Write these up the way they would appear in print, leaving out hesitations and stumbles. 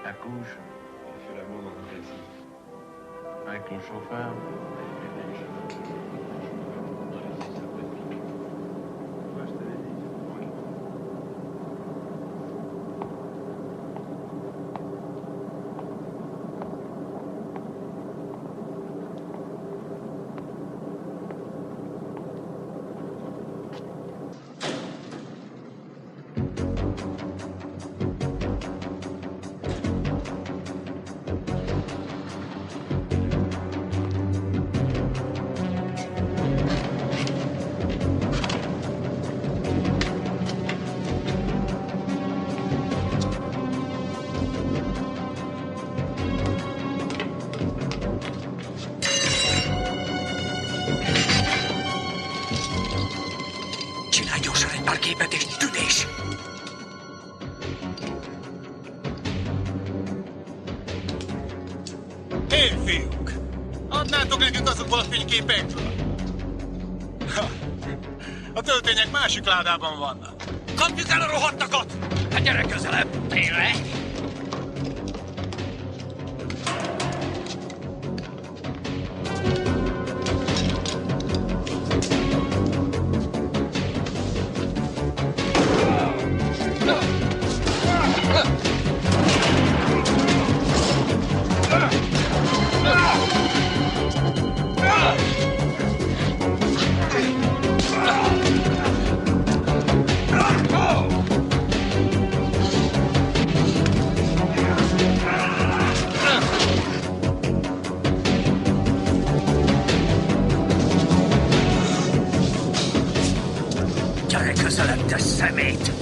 Accouche. Il fait l'amour dans un taxi. Avec ton chauffeur. Csinálj gyorsan egy pár képet és tűnés! Hé, fiúk! Adnátok nekünk azokból a fényképekből? A töltények másik ládában vannak. Kapjuk el a rohadtakat! Hát gyere közelebb! Tényleg? Gyere közelebb, te szemét!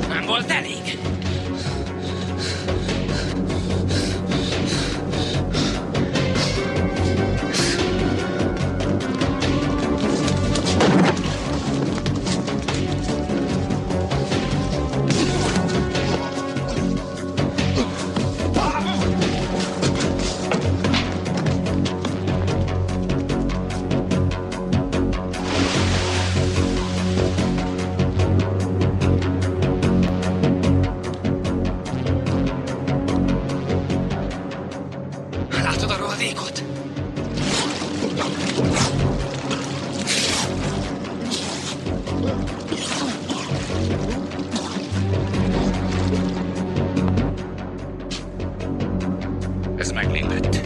Nem volt elég? Látod a rohadékot? Ez meglépett.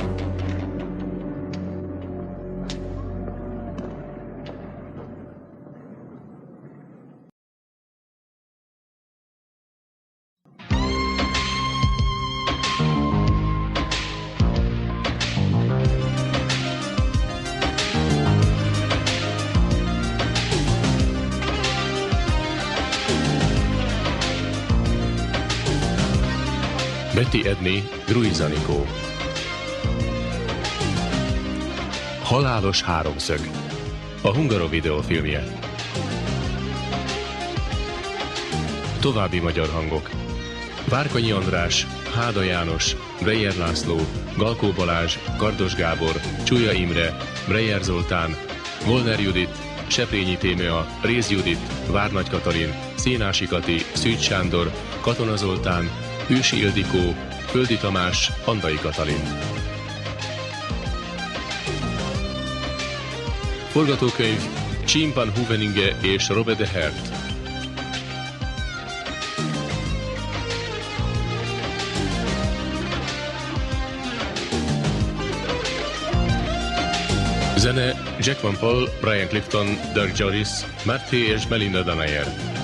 Betty Edney, Gruy Zanikó. Halálos háromszög. A Hungarovideo filmje. További magyar hangok. Várkonyi András, Háda János, Breyer László, Galkó Balázs, Kardos Gábor, Csúlya Imre, Breyer Zoltán, Molner Judit, Seprényi Témea, Réz Judit, Várnagy Katalin, Szénási Kati, Szűcs Sándor, Katona Zoltán, Ősi Ildikó, Földi Tamás, Andai Katalin. Forgatókönyv Chimpan Huveninge és Robert de Hert. Zene Jack Van Paul, Brian Clifton, Dirk Joris, Marty és Melinda Danayer.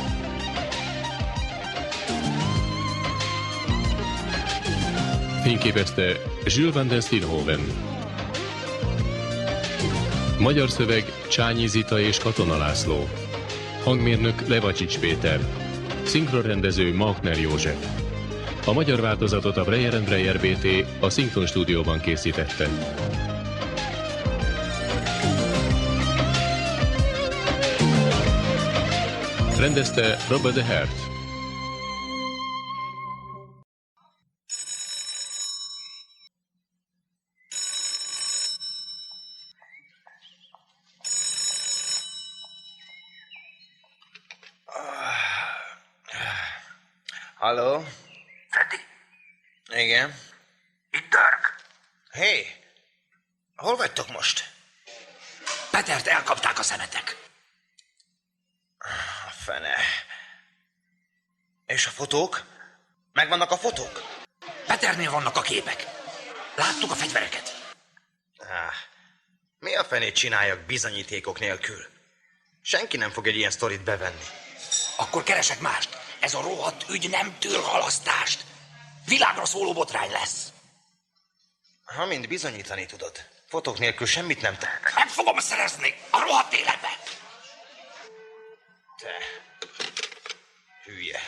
Fényképezte Jules van der Steenhoven. Magyar szöveg Csányi Zita és Katona László. Hangmérnök Levacsics Péter. Szinkronrendező Maukner József. A magyar változatot a Breyer & Breyer BT a Szinkron stúdióban készítette. Rendezte Robert de Hert. Halló? Freddy, Igen. itt Dirk. Hé! Hol vagytok most? Petert elkapták a szemetek. A fene. És a fotók? Megvannak a fotók? Peternél vannak a képek. Láttuk a fegyvereket. Mi a fenét csináljak bizonyítékok nélkül? Senki nem fog egy ilyen sztorit bevenni. Akkor keresek mást. Ez a rohadt ügy nem tűr halasztást. Világra szóló botrány lesz. Ha mind bizonyítani tudod. Fotók nélkül semmit nem tehetek. Meg fogom szerezni a rohadt életbe. Te hülye.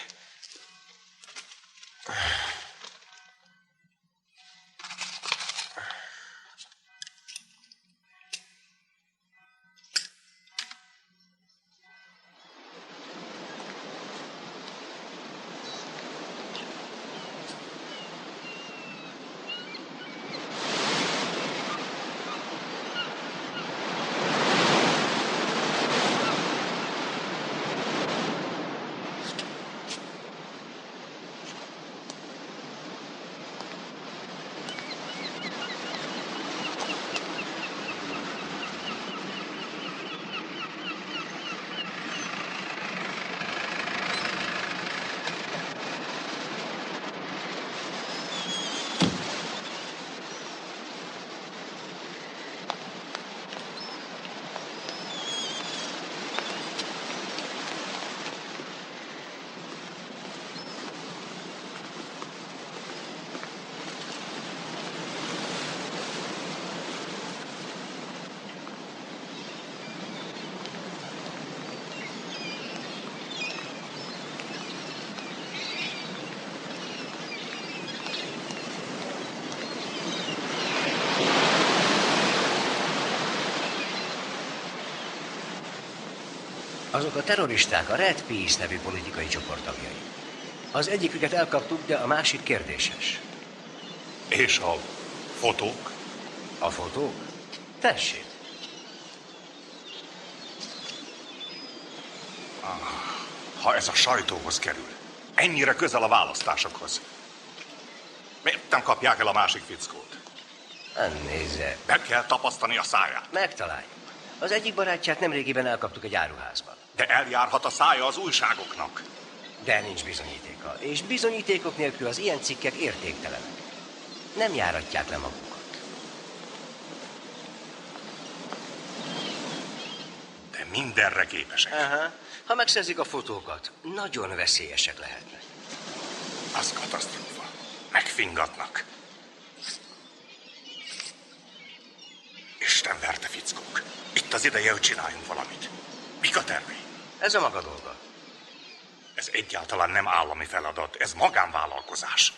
Azok a terroristák a Red Peace nevű politikai csoport tagjai. Az egyiküket elkaptuk, de a másik kérdéses. És a fotók? A fotók? Tessék. Ha ez a sajtóhoz kerül, ennyire közel a választásokhoz, miért nem kapják el a másik fickót? Nézze. Be kell tapasztani a száját. Megtaláljuk. Az egyik barátját nemrégiben elkaptuk egy áruházban. De eljárhat a szája az újságoknak. De nincs bizonyítéka. És bizonyítékok nélkül az ilyen cikkek értéktelenek. Nem járatják le magukat. De mindenre képesek. Aha. Ha megszerzik a fotókat, nagyon veszélyesek lehetnek. Az katasztrófa. Megfingatnak. Isten verte fickók. Itt az ideje, hogy csináljunk valamit. Mik a tervei? Ez a maga dolga. Ez egyáltalán nem állami feladat, ez magánvállalkozás.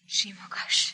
Simogass.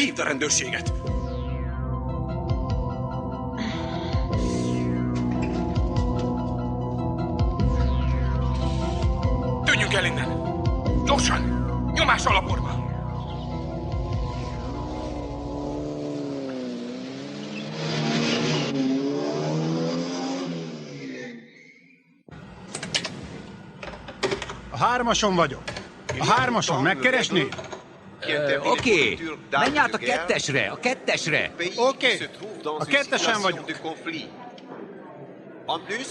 hívd a rendőrséget! Tűnjünk el innen! Gyorsan! Nyomás alaporba! A 3-ason vagyok. A 3-ason megkeresné? Oké. Menj át a 2-esre, a 2-esre. Oké. A 2-esen vagyok. En plus,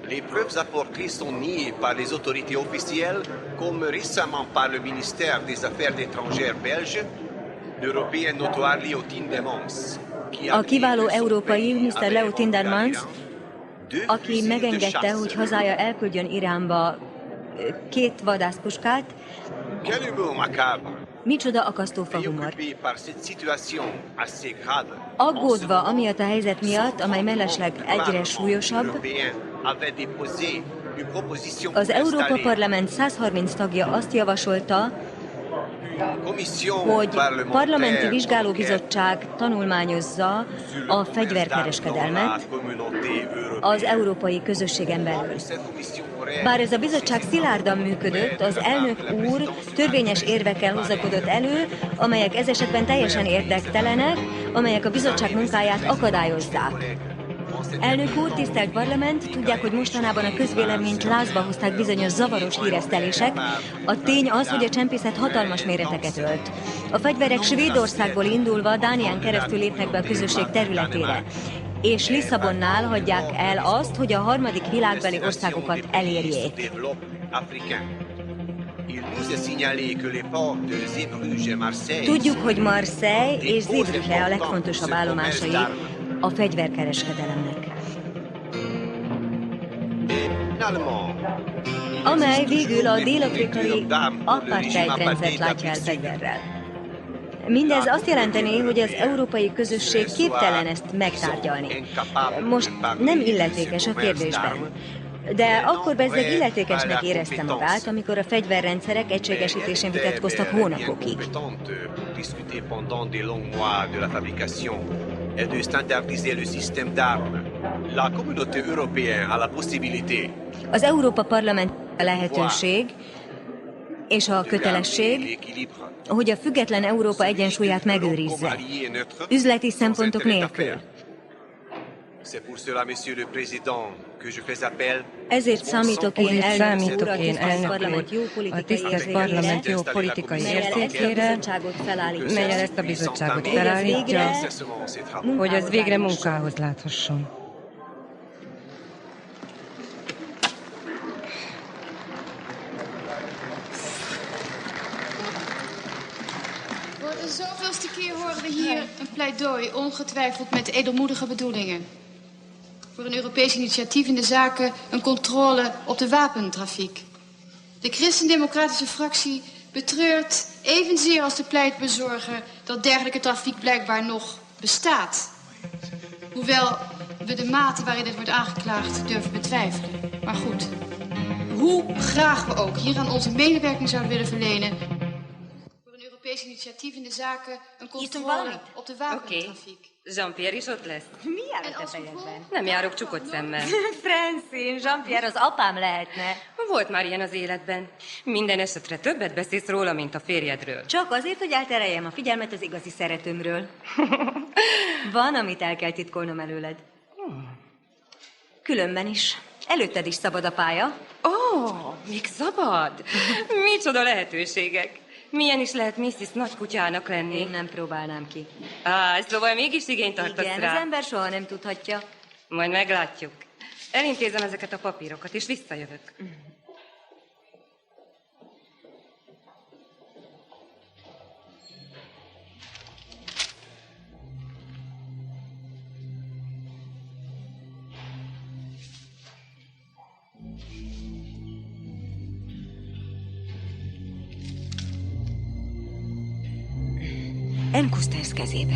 les preuves apportées sont niées par les autorités officielles, comme récemment par le ministère des Affaires étrangères belge, l'Européen notoire Leo Tindemans. A kiváló európai Mr. Leo Tindemans, aki megengedte, hogy hazája elküldjön Iránba 2 vadászpuskát. Micsoda akasztófa humor. Aggódva amiatt a helyzet miatt, amely mellesleg egyre súlyosabb, az Európa Parlament 130 tagja azt javasolta, hogy parlamenti vizsgálóbizottság tanulmányozza a fegyverkereskedelmet az európai közösségen belül. Bár ez a bizottság szilárdan működött, az elnök úr törvényes érvekkel hozakodott elő, amelyek ez esetben teljesen érdektelenek, amelyek a bizottság munkáját akadályozzák. Elnök úr, tisztelt parlament, tudják, hogy mostanában a közvéleményt lázba hozták bizonyos zavaros híresztelések. A tény az, hogy a csempészet hatalmas méreteket ölt. A fegyverek Svédországból indulva Dánián keresztül lépnek be a közösség területére, és Lisszabonnál hagyják el azt, hogy a harmadik világbeli országokat elérjék. Tudjuk, hogy Marseille és Zeebrugge a legfontosabb állomásai a fegyverkereskedelemnek, amely végül a dél-afrikai apartheid rendszert látja el fegyverrel. Mindez azt jelenteni, hogy az európai közösség képtelen ezt megtárgyalni. Most nem illetékes a kérdésben, de akkor bezzeg illetékesnek érezte magát, amikor a fegyverrendszerek egységesítésén vitatkoztak hónapokig. Et de standardiser le système d'armes. La communauté européenne a la possibilité. Az Európa Parlament a lehetőség és a kötelesség, hogy a független Európa egyensúlyát megőrizze, üzleti szempontok nélkül. Ezért számítok én, elnök úr, a tisztelt parlament jó politikai érzékére, melyel ezt a bizottságot felállítja, hogy az végre munkához láthasson. Voor de zoveelste keer horen we hier een pleidooi, ongetwijfeld met edelmoedige bedoelingen. Voor een Europees initiatief in de zaken een controle op de wapentrafiek. De christendemocratische fractie betreurt evenzeer als de pleitbezorger dat dergelijke trafiek blijkbaar nog bestaat. Hoewel we de mate waarin dit wordt aangeklaagd durven betwijfelen. Maar goed, hoe graag we ook hieraan onze medewerking zouden willen verlenen. Voor een Europees initiatief in de zaken een controle op de wapentrafiek. Jean-Pierre is ott lesz. Mi jár a te fejedben? Nem járok csukott szemmel. Francine, Jean-Pierre az apám lehetne. Volt már ilyen az életben. Minden esetre többet beszélsz róla, mint a férjedről. Csak azért, hogy eltereljem a figyelmet az igazi szeretőmről. Van, amit el kell titkolnom előled. Különben is. Előtted is szabad a pálya. Ó, még szabad? Micsoda lehetőségek. Milyen is lehet Mrs. Nagykutyának lenni? Én nem próbálnám ki. Szóval mégis igényt tartasz rá. Igen, az ember soha nem tudhatja. Majd meglátjuk. Elintézem ezeket a papírokat, és visszajövök. Enkuszters kezébe.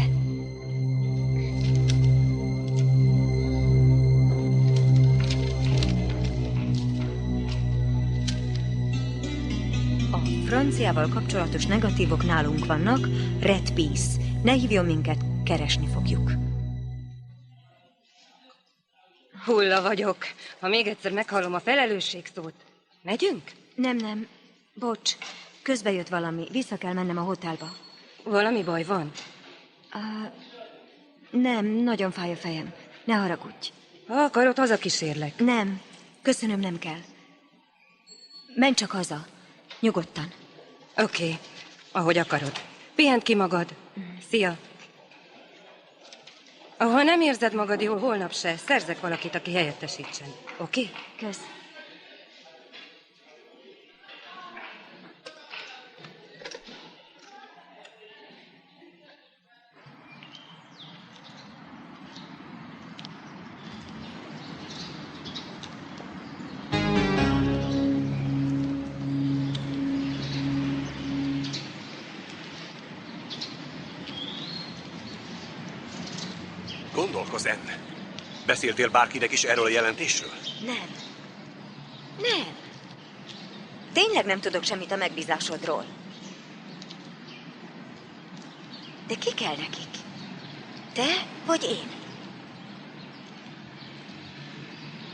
A franciával kapcsolatos negatívok nálunk vannak. Red Peace. Ne hívjon minket, keresni fogjuk. Hulla vagyok. Ha még egyszer meghallom a felelősség szót. Megyünk? Nem. Bocs, közbe jött valami. Vissza kell mennem a hotelba. Valami baj van? Nem, nagyon fáj a fejem. Ne haragudj. Ha akarod, hazakísérlek. Nem, köszönöm, nem kell. Menj csak haza. Nyugodtan. Oké, ahogy akarod. Pihent ki magad. Szia. Ha nem érzed magad jól, holnap se, szerzek valakit, aki helyettesítsen. Oké? Kösz. Gondolkozz, Anne. Beszéltél bárkinek is erről a jelentésről? Nem. Tényleg nem tudok semmit a megbízásodról. De ki kell nekik? Te vagy én?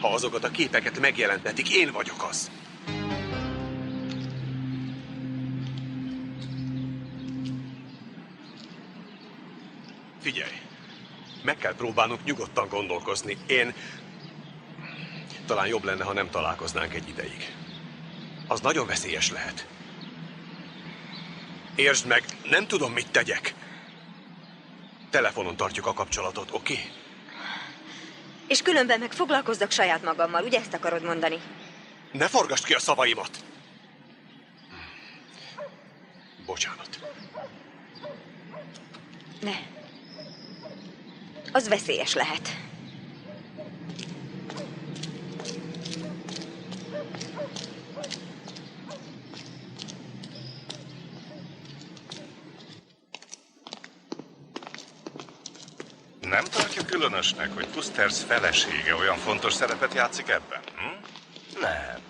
Ha azokat a képeket megjelentetik, én vagyok az. Figyelj! Meg kell próbálnunk nyugodtan gondolkozni. Talán jobb lenne, ha nem találkoznánk egy ideig. Az nagyon veszélyes lehet. Értsd meg, nem tudom, mit tegyek. Telefonon tartjuk a kapcsolatot, oké? És különben meg foglalkozzak saját magammal, ugye ezt akarod mondani? Ne forgasd ki a szavaimat! Bocsánat. Ne. Az veszélyes lehet. Nem tartja különösnek, hogy Kusters felesége olyan fontos szerepet játszik ebben? Nem.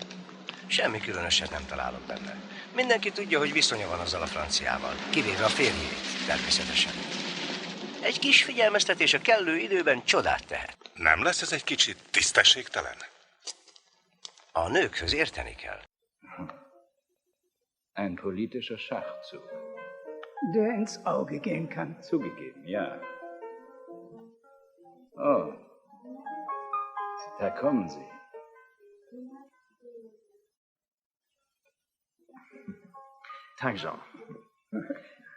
Semmi különöset nem találok benne. Mindenki tudja, hogy viszonya van azzal a franciával. Kivéve a férjét, természetesen. Egy kis figyelmeztetés a kellő időben csodát tehet. Nem lesz ez egy kicsit tisztességtelen? A nőkhöz érteni kell. Ein politischer Schachzug. Der ins Auge gehen kann. Zugegeben, ja. Oh, da kommen Sie. Tag, Jean.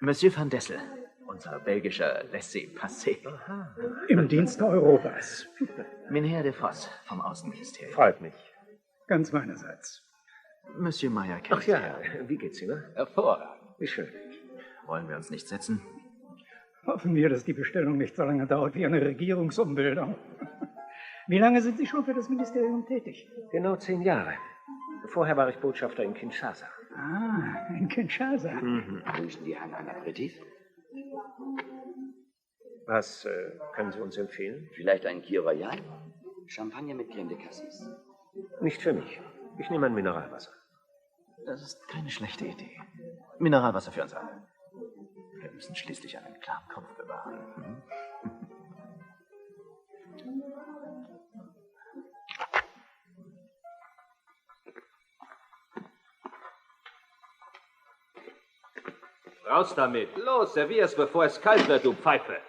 Monsieur van Dessel, unser belgischer Laissez-Passer. Im Dienste Europas. Mynheer de Vos vom Außenministerium. Freut mich. Ganz meinerseits. Monsieur Meyer kennt Ach ja, wie geht's Ihnen? Hervorragend. Wie schön. Wollen wir uns nicht setzen? Hoffen wir, dass die Bestellung nicht so lange dauert wie eine Regierungsumbildung. Wie lange sind Sie schon für das Ministerium tätig? Genau 10 Jahre. Vorher war ich Botschafter in Kinshasa. Ah, in Kinshasa. Wünschen die Herren ein Aperitif? Was können Sie uns empfehlen? Vielleicht ein Kir Royal? Champagner mit Crème de Cassis. Nicht für mich. Ich nehme ein Mineralwasser. Das ist keine schlechte Idee. Mineralwasser für uns alle. Wir müssen schließlich einen klaren Kopf bewahren. Raus damit! Los, servier's, bevor es kalt wird, du Pfeife!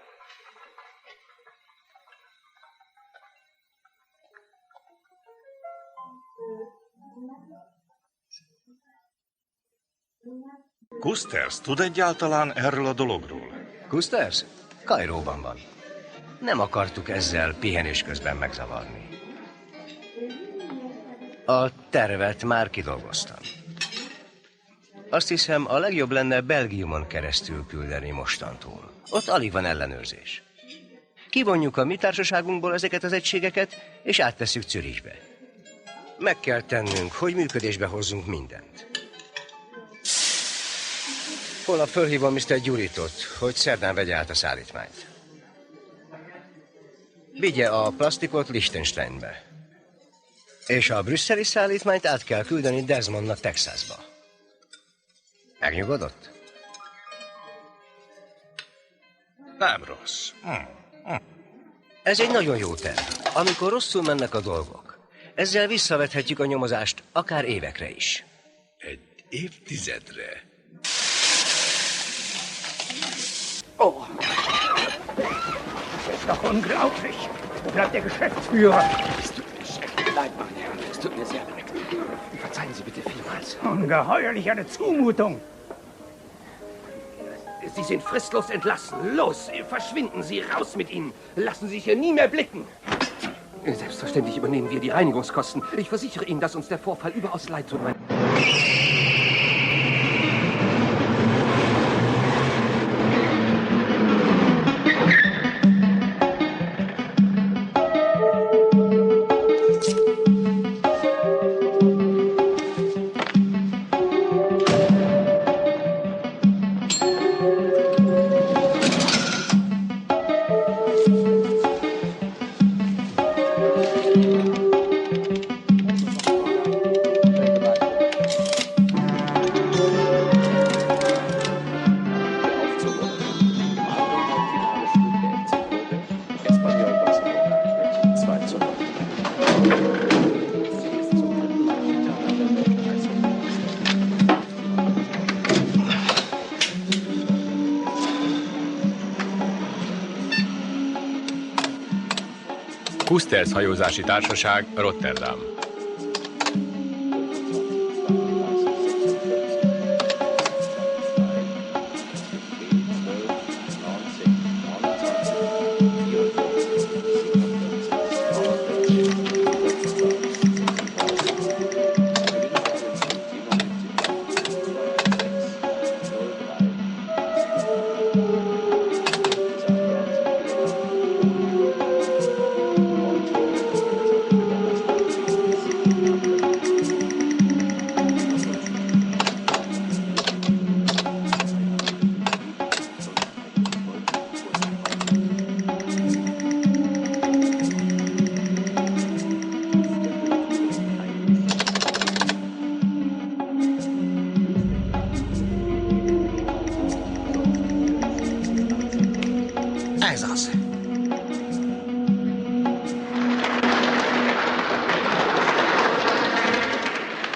Kusters tud egyáltalán erről a dologról? Kusters? Kairóban van. Nem akartuk ezzel pihenés közben megzavarni. A tervet már kidolgoztam. Azt hiszem, a legjobb lenne Belgiumon keresztül küldeni mostantól. Ott alig van ellenőrzés. Kivonjuk a mi társaságunkból ezeket az egységeket, és áttesszük Zürichbe. Meg kell tennünk, hogy működésbe hozzunk mindent. Holnap fölhívom Mr. Gyuritot, hogy szerdán vegye át a szállítmányt. Vigye a plastikot Liechtensteinbe. És a brüsszeli szállítmányt át kell küldeni Desmondnak Texasba. Megnyugodott? Nem rossz. Ez egy nagyon jó terv. Amikor rosszul mennek a dolgok, ezzel visszavethetjük a nyomozást akár évekre is. Egy évtizedre. Oh. Das ist doch unglaublich. Wo bleibt der Geschäftsführer? Es tut mir schrecklich leid, meine Herren. Es tut mir sehr leid. Verzeihen Sie bitte vielmals. Ungeheuerlich, eine Zumutung. Sie sind fristlos entlassen. Los, verschwinden Sie, raus mit Ihnen. Lassen Sie sich hier nie mehr blicken. Selbstverständlich übernehmen wir die Reinigungskosten. Ich versichere Ihnen, dass uns der Vorfall überaus leid tut. Kusters hajózási társaság, Rotterdam.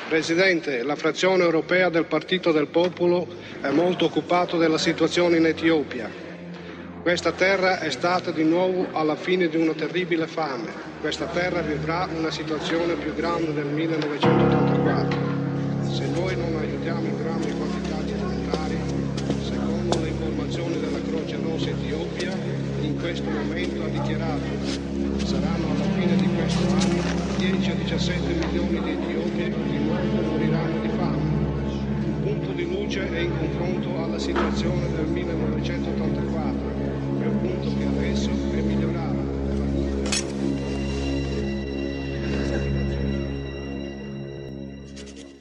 Presidente, la frazione europea del Partito del Popolo è molto occupata della situazione in Etiopia. Questa terra è stata di nuovo alla fine di una terribile fame. Questa terra vivrà una situazione più grande del 1984. Se noi non aiutiamo in grandi quantità di alimentari, secondo le informazioni della Croce Rossa Etiopia, in questo momento ha dichiarato saranno alla fine di questo anno 10 a 17 milioni di etiopi di nuovo moriranno di fame. Punto di luce è in confronto alla situazione del 1984, è un punto che adesso è migliorato.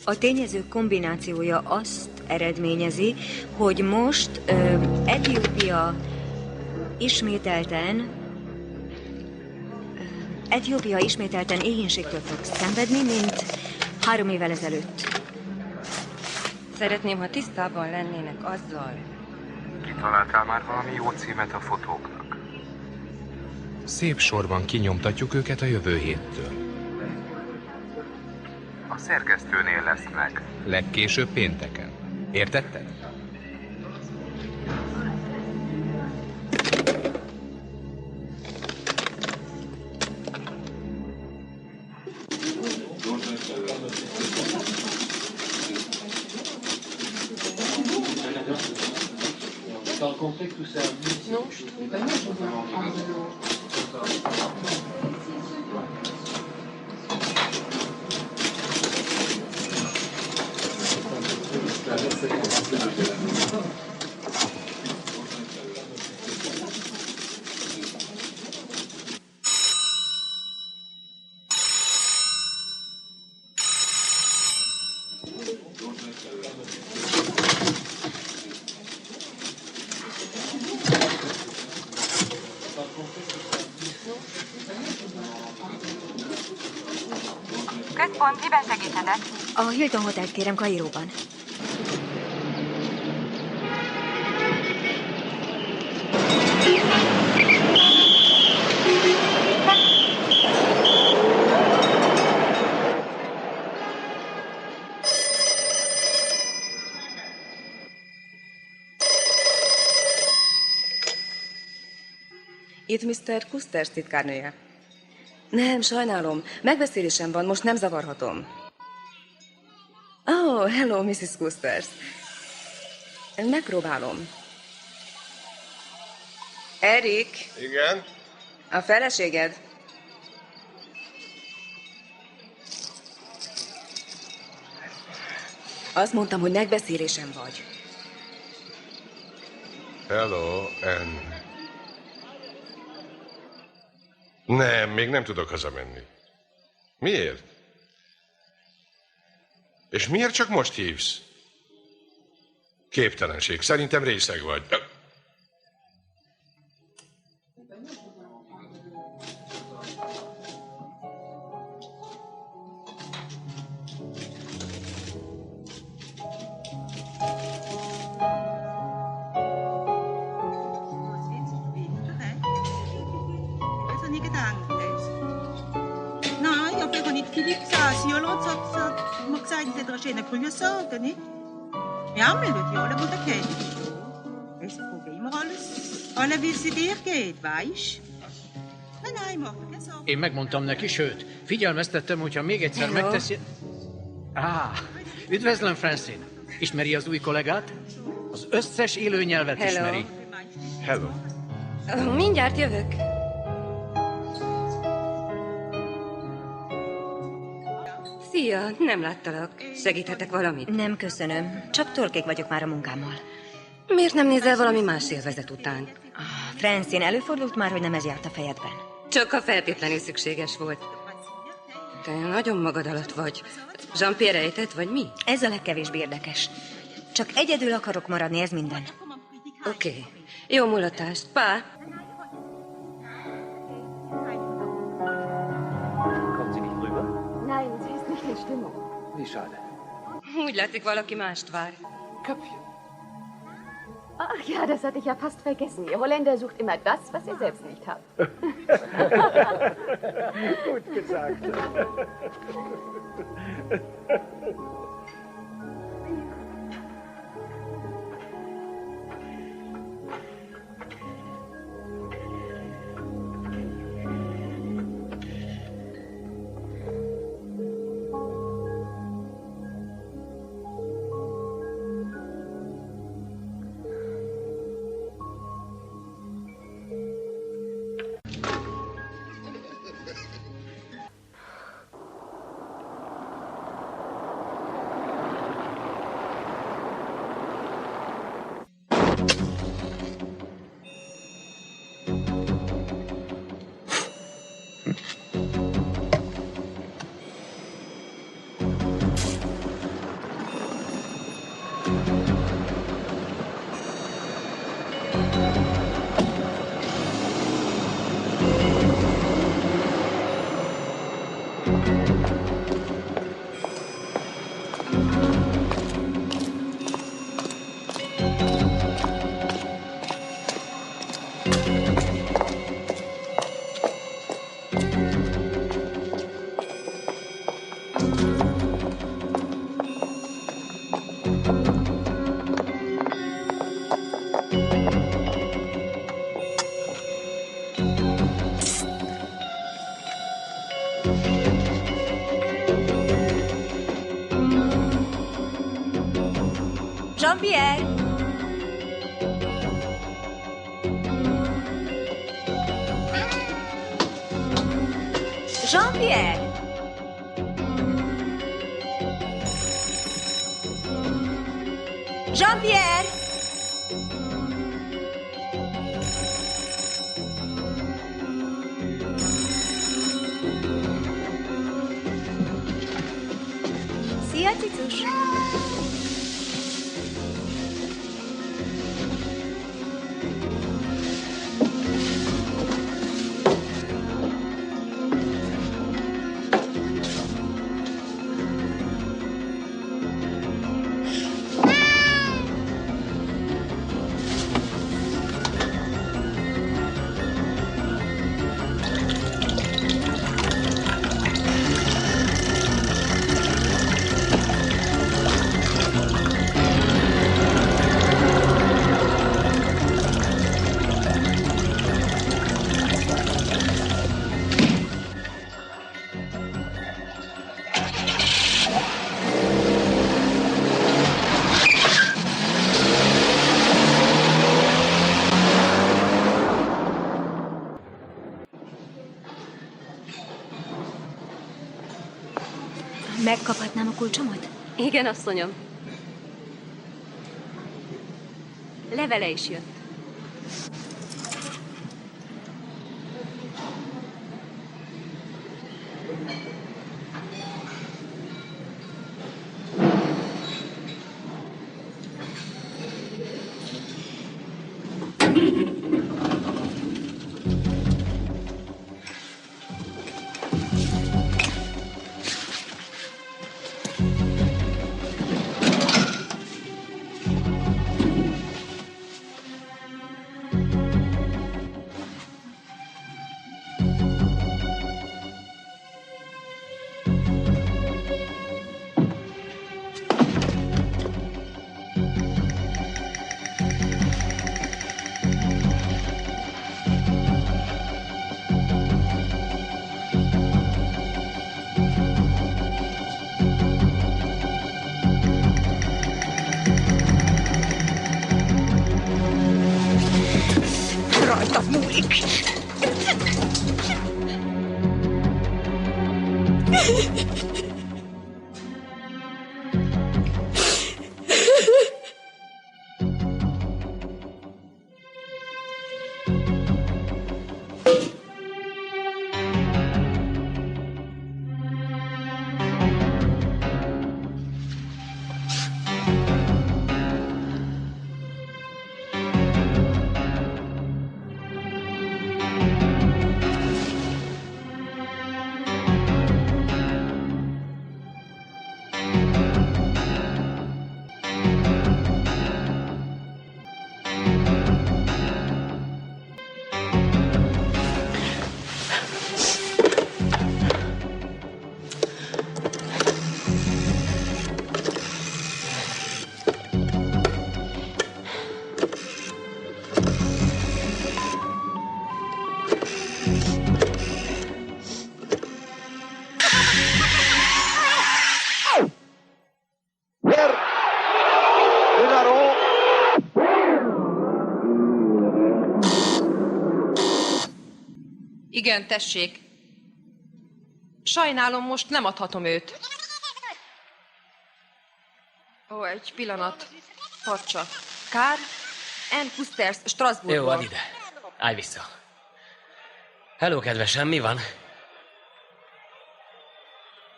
A tényezők kombinációja azt eredményezi, hogy most Etiópia ismételten éhínségtől fog szenvedni, mint 3 évvel ezelőtt. Szeretném, ha tisztában lennének azzal. Kitaláltál már valami jó címet a fotóknak? Szép sorban kinyomtatjuk őket a jövő héttől. A szerkesztőnél lesz meg. Legkésőbb pénteken. Értetted? Non, je trouve pas. Je vois Központ, miben segíthetek? A Hilton Hotelt kérem Kairóban. Itt Mr. Kusters titkárnője. Nem, sajnálom. Megbeszélésem van, most nem zavarhatom. Oh, hello, Mrs. Kusters. Megpróbálom. Erik. Igen? A feleséged. Azt mondtam, hogy megbeszélésem vagy. Hello, Anne. Nem, még nem tudok hazamenni. Miért? És miért csak most hívsz? Képtelenség. Szerintem részeg vagy. Ja, men det wordt geen is het probleem alles. Alle wil ze deurgeht, weis? Én megmondtam neki, sőt, figyelmeztettem, hogyha még egyszer megteszi... Üdvözlöm, Francine. Ismeri az új kollégát? Az összes élő nyelvet ismeri. Hello. Mindjárt jövök. Szia, nem láttalak. Segíthetek valamit? Nem, köszönöm. Csak torkék vagyok már a munkámmal. Miért nem nézel valami más élvezet után? Francine, előfordult már, hogy nem ez járt a fejedben? Csak ha feltétlenül szükséges volt. Te nagyon magad alatt vagy. Jean-Pierre ejtett, vagy mi? Ez a legkevésbé érdekes. Csak egyedül akarok maradni, ez minden. Oké. Jó mulatást. Pá! Nein, sie ist nicht in Stimmung. Wie schade. Úgy látszik, valaki mást vár. Köpfchen. Ach ja, das hatte ich ja fast vergessen. Ihr Holländer sucht immer das, was ihr selbst nicht habt. Gut gesagt. Jean-Pierre! Jean-Pierre! Jean-Pierre! Szia, Cicus! Megkaphatnám a kulcsomat? Igen, asszonyom. Levele is jött. Rajtad múlik! Igen, tessék. Sajnálom, most nem adhatom őt. Ó, egy pillanat. Tartsa. Kár, N. Kusters, Strasbourgból. Jó, add ide. Állj vissza. Hello, kedvesem, mi van?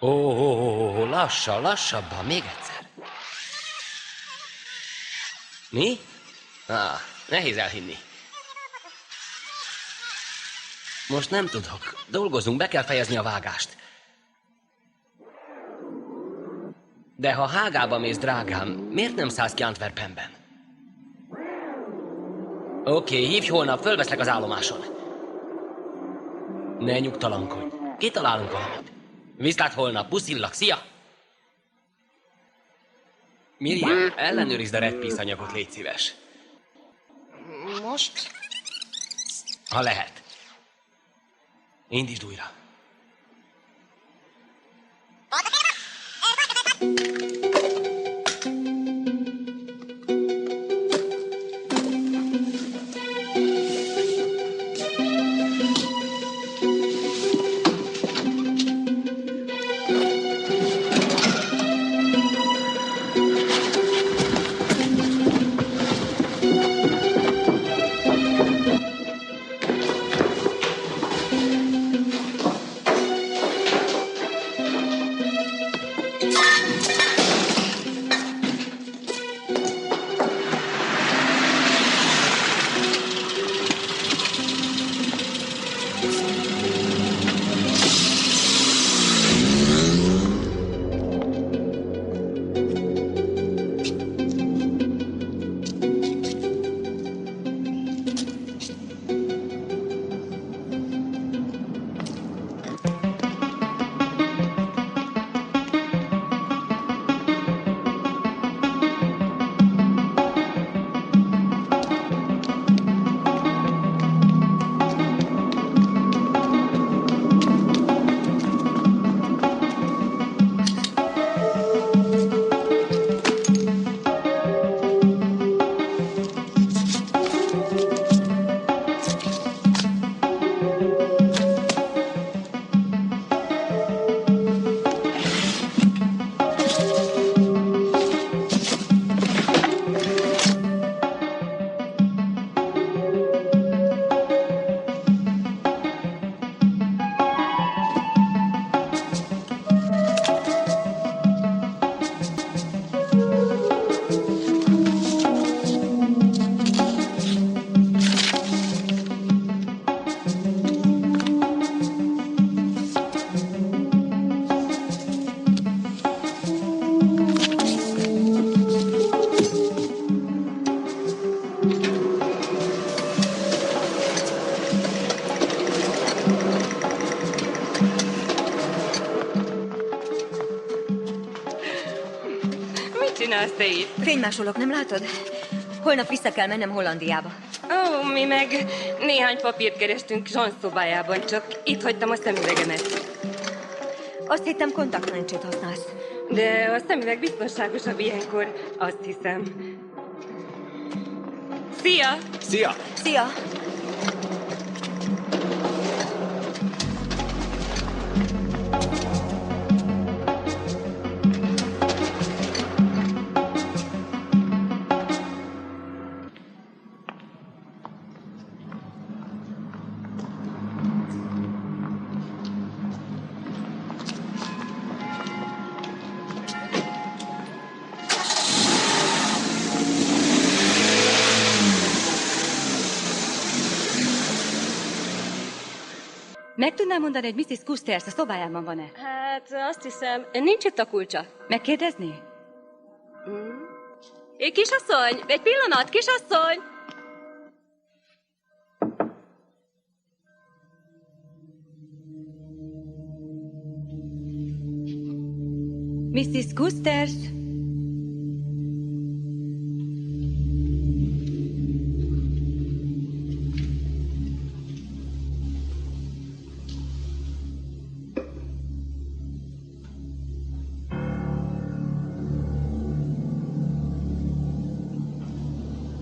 Ó, lassabban, még egyszer. Mi? Nehéz elhinni. Most nem tudok. Dolgozunk, be kell fejezni a vágást. De ha Hágába mész, drágám, miért nem szállsz ki Antwerpenben? Oké, hívj holnap, fölveszlek az állomáson. Ne nyugtalankodj. Kitalálunk valamit. Viszlát holnap, puszillak, szia! Miriam, ellenőrizd a Red Peace anyagot, légy szíves. Most? Ha lehet. Indítsd újra. csinálsz te itt? Fénymásolok, nem látod? Holnap vissza kell mennem Hollandiába. Ó, mi meg néhány papírt kerestünk Jean szobájában, csak itt hagytam a szemüvegemet. Azt hittem, kontaktlencsét használsz. De a szemüveg biztonságosabb ilyenkor, azt hiszem. Szia! Szia! Szia! Meg tudnám mondani, hogy Mrs. Custers a szobájában van-e? Hát azt hiszem, nincs itt a kulcsa. Megkérdezné? Kisasszony, egy pillanat, kisasszony! Mrs. Custers?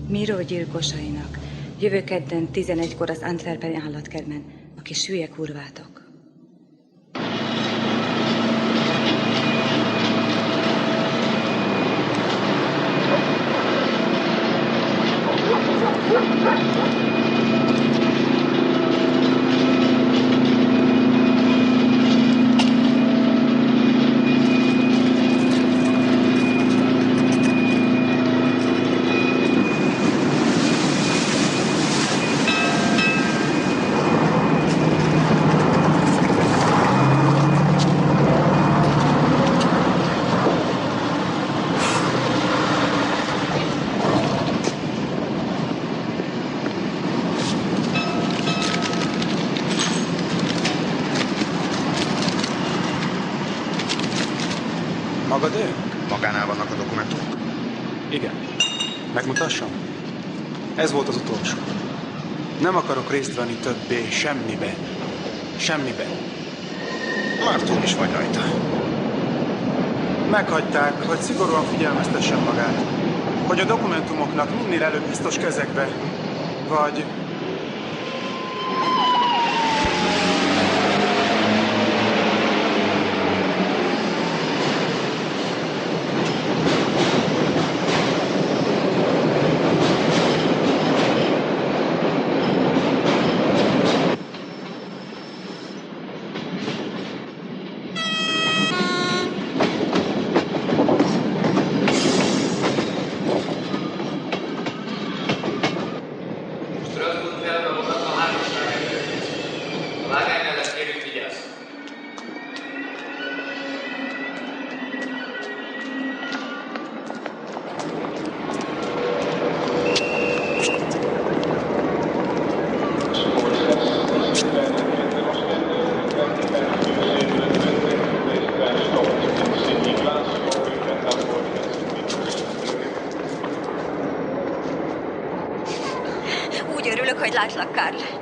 Miró gyilkosainak. Jövő kedden 11-kor az Antwerpeni állatkertben, a kis hülye kurvátok. Magánál vannak a dokumentumok? Igen. Megmutassam? Ez volt az utolsó. Nem akarok részt venni többé semmiben. Semmiben. Már túl is vagy rajta. Meghagyták, hogy szigorúan figyelmeztessen magát. Hogy a dokumentumoknak minél előbb biztos kezekbe. Vagy...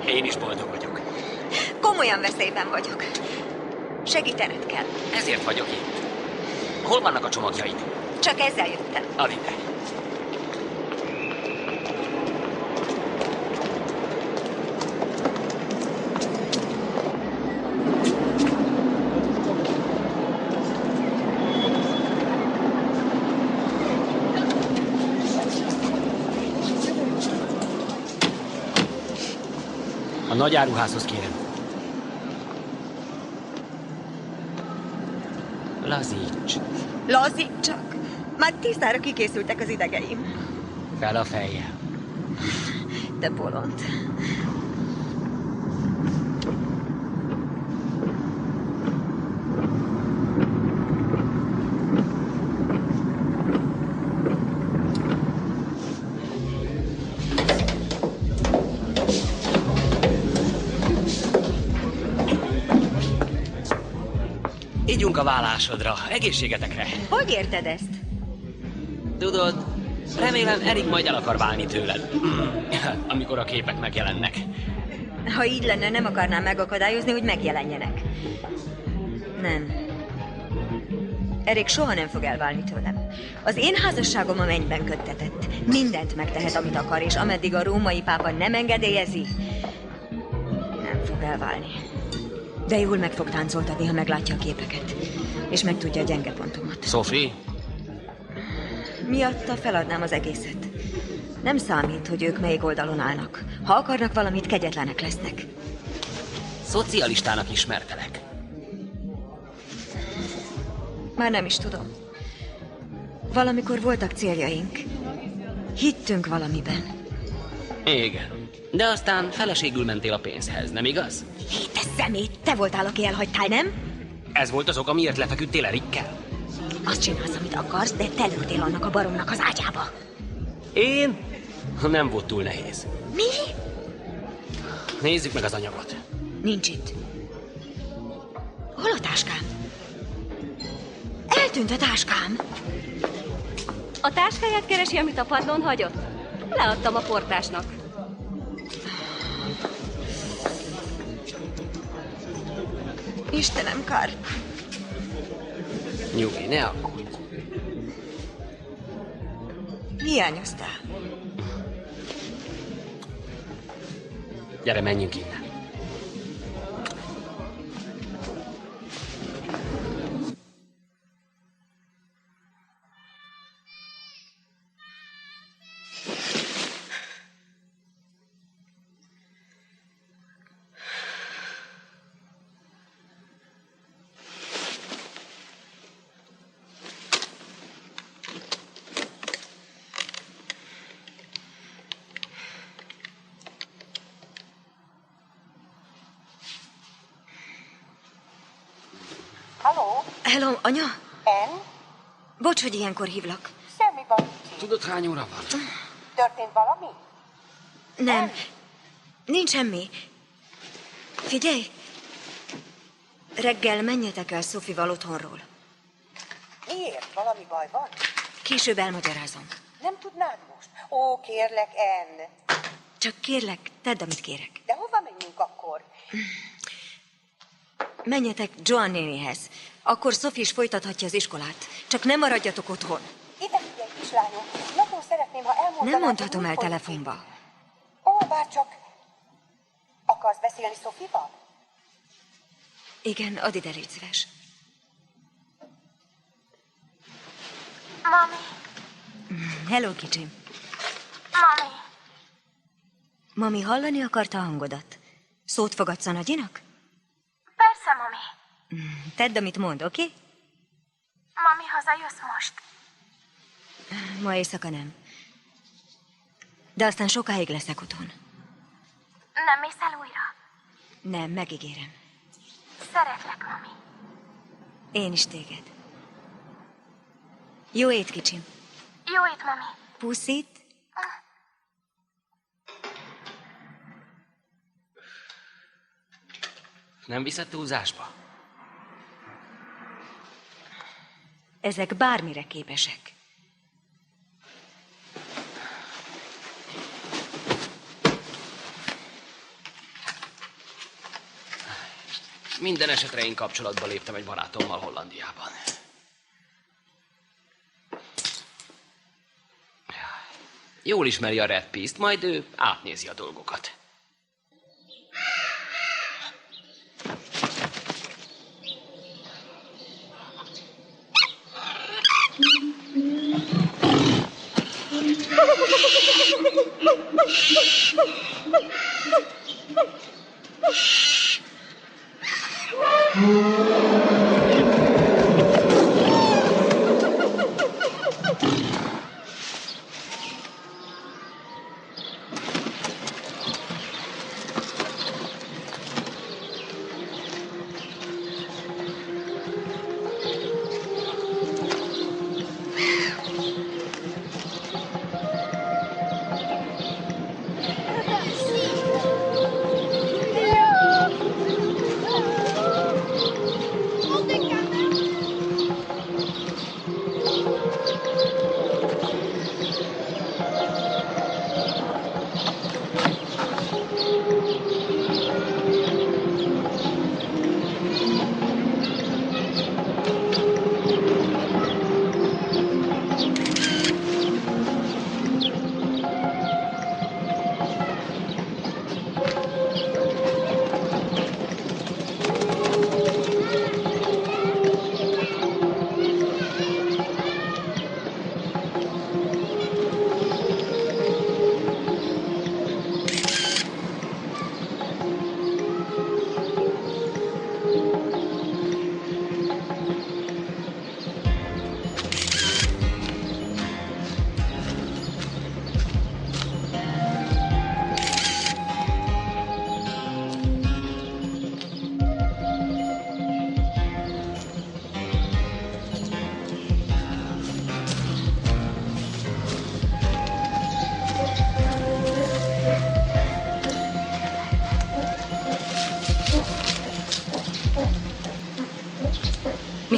Én is boldog vagyok. Komolyan veszélyben vagyok. Segítened kell. Ezért vagyok itt. Hol vannak a csomagjaid? Csak ezzel jöttem. Add ide. A nagy áruházhoz kérem. Lazíts. Lazítsak. Már 10-szára kikészültek az idegeim. Fel a fejjel. Te bolond. Ígyunk a vállásodra. Egészségetekre. Hogy érted ezt? Tudod, remélem Erik majd el akar válni tőled, amikor a képek megjelennek. Ha így lenne, nem akarnám megakadályozni, hogy megjelenjenek. Nem. Erik soha nem fog elválni tőlem. Az én házasságom a mennyben köttetett. Mindent megtehet, amit akar, és ameddig a római pápa nem engedélyezi, nem fog elválni. De jól meg fog táncoltatni, ha meglátja a képeket. És megtudja a gyenge pontomat. Sophie? Miatta feladnám az egészet. Nem számít, hogy ők melyik oldalon állnak. Ha akarnak valamit, kegyetlenek lesznek. Szocialistának ismertelek. Már nem is tudom. Valamikor voltak céljaink. Hittünk valamiben. Igen. De aztán feleségül mentél a pénzhez, nem igaz? Hé, te szemét! Te voltál, aki elhagytál, nem? Ez volt az ok, amiért lefeküdtél Erikkel? Azt csinálsz, amit akarsz, de te lőttél annak a baronnak az ágyába. Én? Nem volt túl nehéz. Mi? Nézzük meg az anyagot. Nincs itt. Hol a táskám? Eltűnt a táskám. A táskáját keresi, amit a padlón hagyott? Leadtam a portásnak. Istenem, kár. Nyugi, ne aggódj. Hiányoztál. Gyere, menjünk innen. Hello, anya? En? Bocs, hogy ilyenkor hívlak. Semmi baj. Tudod, hány óra van? Történt valami? Nem. Nincs semmi. Figyelj! Reggel menjetek el Sophie-val otthonról. Miért? Valami baj van? Később elmagyarázom. Nem tudnád most? Ó, kérlek, En. Csak kérlek, tedd, amit kérek. De hova menjünk akkor? Menjetek Joan nénihez. Akkor Sophie is folytathatja az iskolát. Csak nem maradjatok otthon. Ide figyelj, kislányom. Nagyon szeretném, ha elmondanád... Nem mondhatom el telefonba. Ó, bárcsak. Akarsz beszélni Sophie-val? Igen, add ide, légy szíves. Mami. Hello, kicsim. Mami. Mami hallani akarta a hangodat. Szót fogadsz a nagyinak? Persze, mami. Tedd, amit mond, oké? Okay? Mami, hazajössz most? Ma éjszaka nem. De aztán sokáig leszek otthon. Nem mész el újra? Nem, megígérem. Szeretlek, mami. Én is téged. Jó ét, kicsim. Jó ét, mami. Puszit. Nem viszed túlzásba? Ezek bármire képesek. Minden esetre én kapcsolatba léptem egy barátommal Hollandiában. Jól ismeri a Red Peace-t, majd ő átnézi a dolgokat.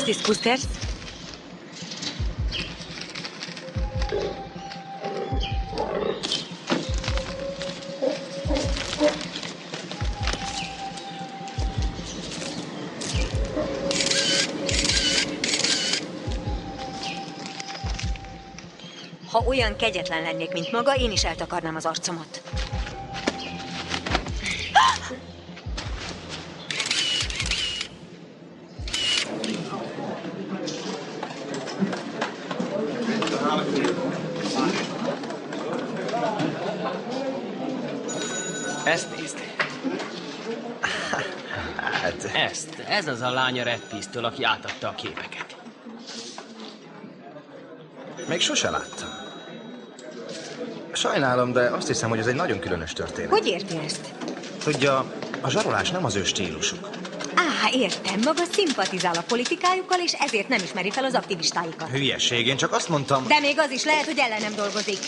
Mrs. Kusters? Ha olyan kegyetlen lennék, mint maga, én is eltakarnám az arcomat. Ezt nézd. Hát... Ez az a lánya Red Peace-től, aki átadta a képeket. Még sose láttam. Sajnálom, de azt hiszem, hogy ez egy nagyon különös történet. Hogy érti ezt? Tudja, a zsarolás nem az ő stílusuk. Értem, maga szimpatizál a politikájukkal, és ezért nem ismeri fel az aktivistáikat. Hülyeség, én csak azt mondtam... De még az is lehet, hogy ellenem dolgozik.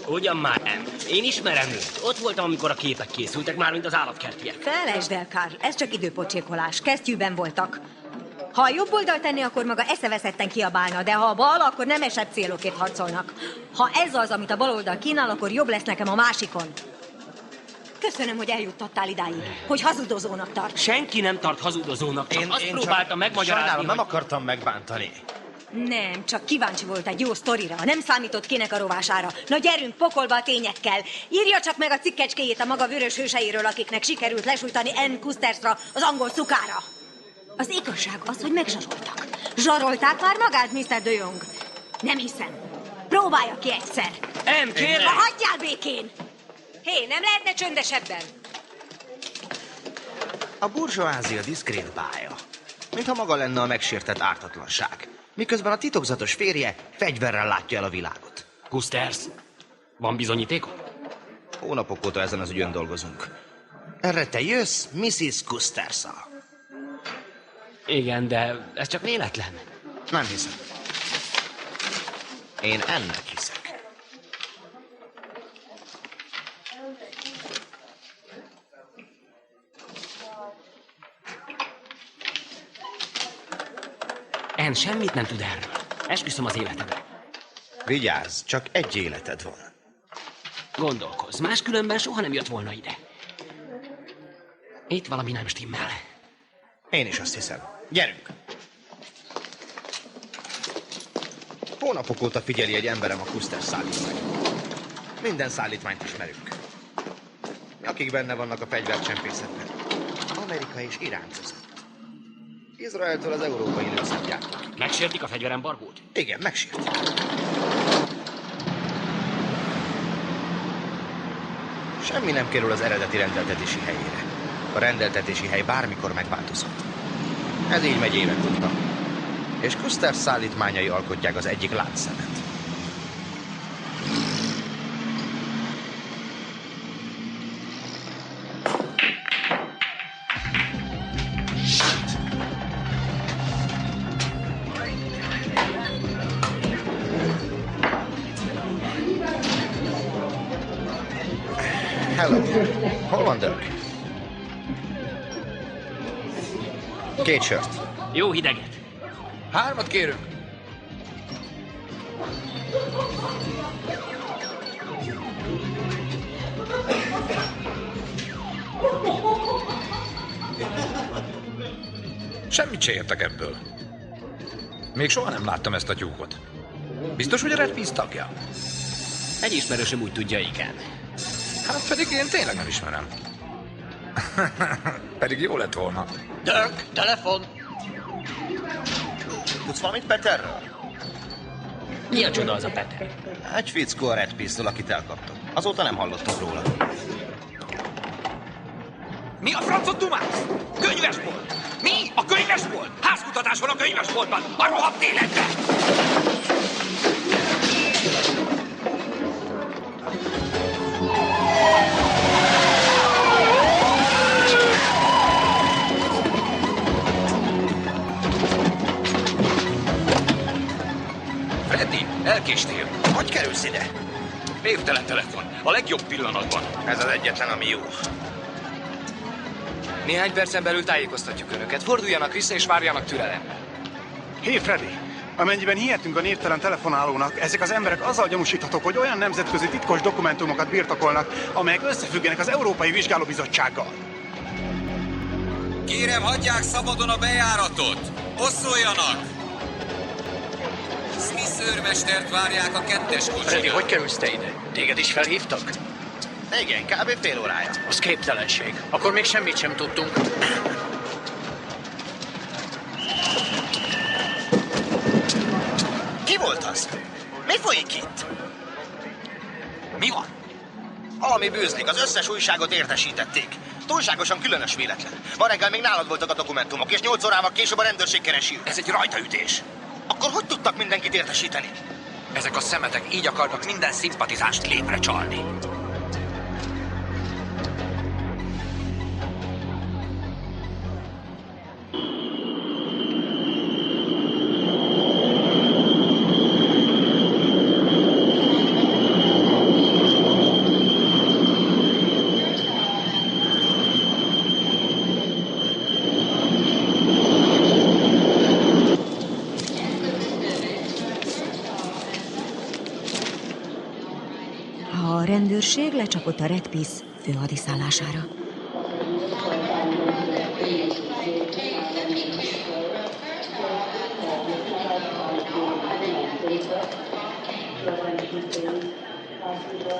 Ugyan már nem. Én ismerem őt. Ott voltam, amikor a képek készültek, már mint az állatkertiek. Felejtsd el, Karl, ez csak időpocsékolás. Kesztyűben voltak. Ha a jobb oldalt tenni, akkor maga eszeveszetten kiabálna, de ha a bal, akkor nemesebb célokért harcolnak. Ha ez az, amit a bal oldal kínál, akkor jobb lesz nekem a másikon. Köszönöm, hogy eljuttattál idáig, hogy hazudozónak tart. Senki nem tart hazudozónak, csak azt próbáltam megmagyarázni, sajnálom, nem akartam megbántani. Nem, csak kíváncsi volt egy jó sztorira, nem számított kinek a rovására. Na gyerünk pokolba a tényekkel. Írja csak meg a cikkecskéjét a maga vörös hőseiről, akiknek sikerült lesújtani Ann Kustersra, az angol szukára. Az igazság az, hogy megzsaroltak. Zsarolták már magát, Mr. de Jong? Nem hiszem. Próbálja ki egyszer. Kérlek! Hagyjál békén! Hé, nem lehetne csöndesebben? A burzsóázia diszkrét bája. Mintha maga lenne a megsértett ártatlanság. Miközben a titokzatos férje fegyverrel látja el a világot. Kusters, van bizonyítékod? Hónapok óta ezen az ügyön dolgozunk. Erre te jössz, Mrs. Kusters-szal. Igen, de ez csak véletlen. Nem hiszem. Én ennek hiszek. Ann semmit nem tud erről. Esküszöm az életemre. Vigyázz, csak egy életed van. Gondolkozz, máskülönben soha nem jött volna ide. Itt valami nem stimmel. Én is azt hiszem. Gyerünk! Hónapok óta figyeli egy emberem a Kusters szállítmányt. Minden szállítmányt ismerünk. Akik benne vannak a fegyvercsempészetben. Amerika és Irán között. Izraeltől az európai lőszergyártók. Megsértik a fegyverembargót? Igen, megsértik. Semmi nem kerül az eredeti rendeltetési helyére. A rendeltetési hely bármikor megváltozhat. Ez így megy évek óta. És Kusters szállítmányai alkotják az egyik láncszemet. Hello. Hol van Dirk? 2 sört. Jó hideget. 3 kérünk. Semmit se értek ebből. Még soha nem láttam ezt a tyúkot. Biztos, hogy a Red Peace tagja? Egy ismerősöm úgy tudja, igen. Hát pedig én tényleg nem ismerem. Pedig jó lett volna. Dirk, telefon! Tudsz valamit Peterről? Mi a csoda az a Peter? Egy fickó a Red Peace-től, akit elkaptak. Azóta nem hallottunk róla. Mi a francot dumálsz? Könyvesbolt! Mi? A könyvesbolt? Házkutatás van a könyvesboltban! A rohadt életben! Freddy, elkéstél. Hogy kerülsz ide? Névtelen telefon. A legjobb pillanatban. Ez az egyetlen, ami jó. Néhány percen belül tájékoztatjuk önöket. Forduljanak vissza és várjanak türelemben. Hé, Freddy! Amennyiben hihetünk a névtelen telefonálónak, ezek az emberek azzal gyanúsíthatók, hogy olyan nemzetközi titkos dokumentumokat birtokolnak, amelyek összefüggenek az Európai Vizsgálóbizottsággal. Kérem, hagyják szabadon a bejáratot! Hosszoljanak! Smith őrmestert várják a 2-es kocsinak. Freddy, hogy kerülsz te ide? Téged is felhívtak? Igen, kb. fél órája. Az képtelenség. Akkor még semmit sem tudtunk. Ki volt az? Mi folyik itt? Mi van? Valami bűzlik, az összes újságot értesítették. Túlságosan különös véletlen. Ma reggel még nálad voltak a dokumentumok, és 8 órával később a rendőrség keresi. Ez egy rajtaütés. Akkor hogy tudtak mindenkit értesíteni? Ezek a szemetek így akarnak minden szimpatizást lépre csalni. A rendőrség lecsapott a Red Peace főhadiszállására.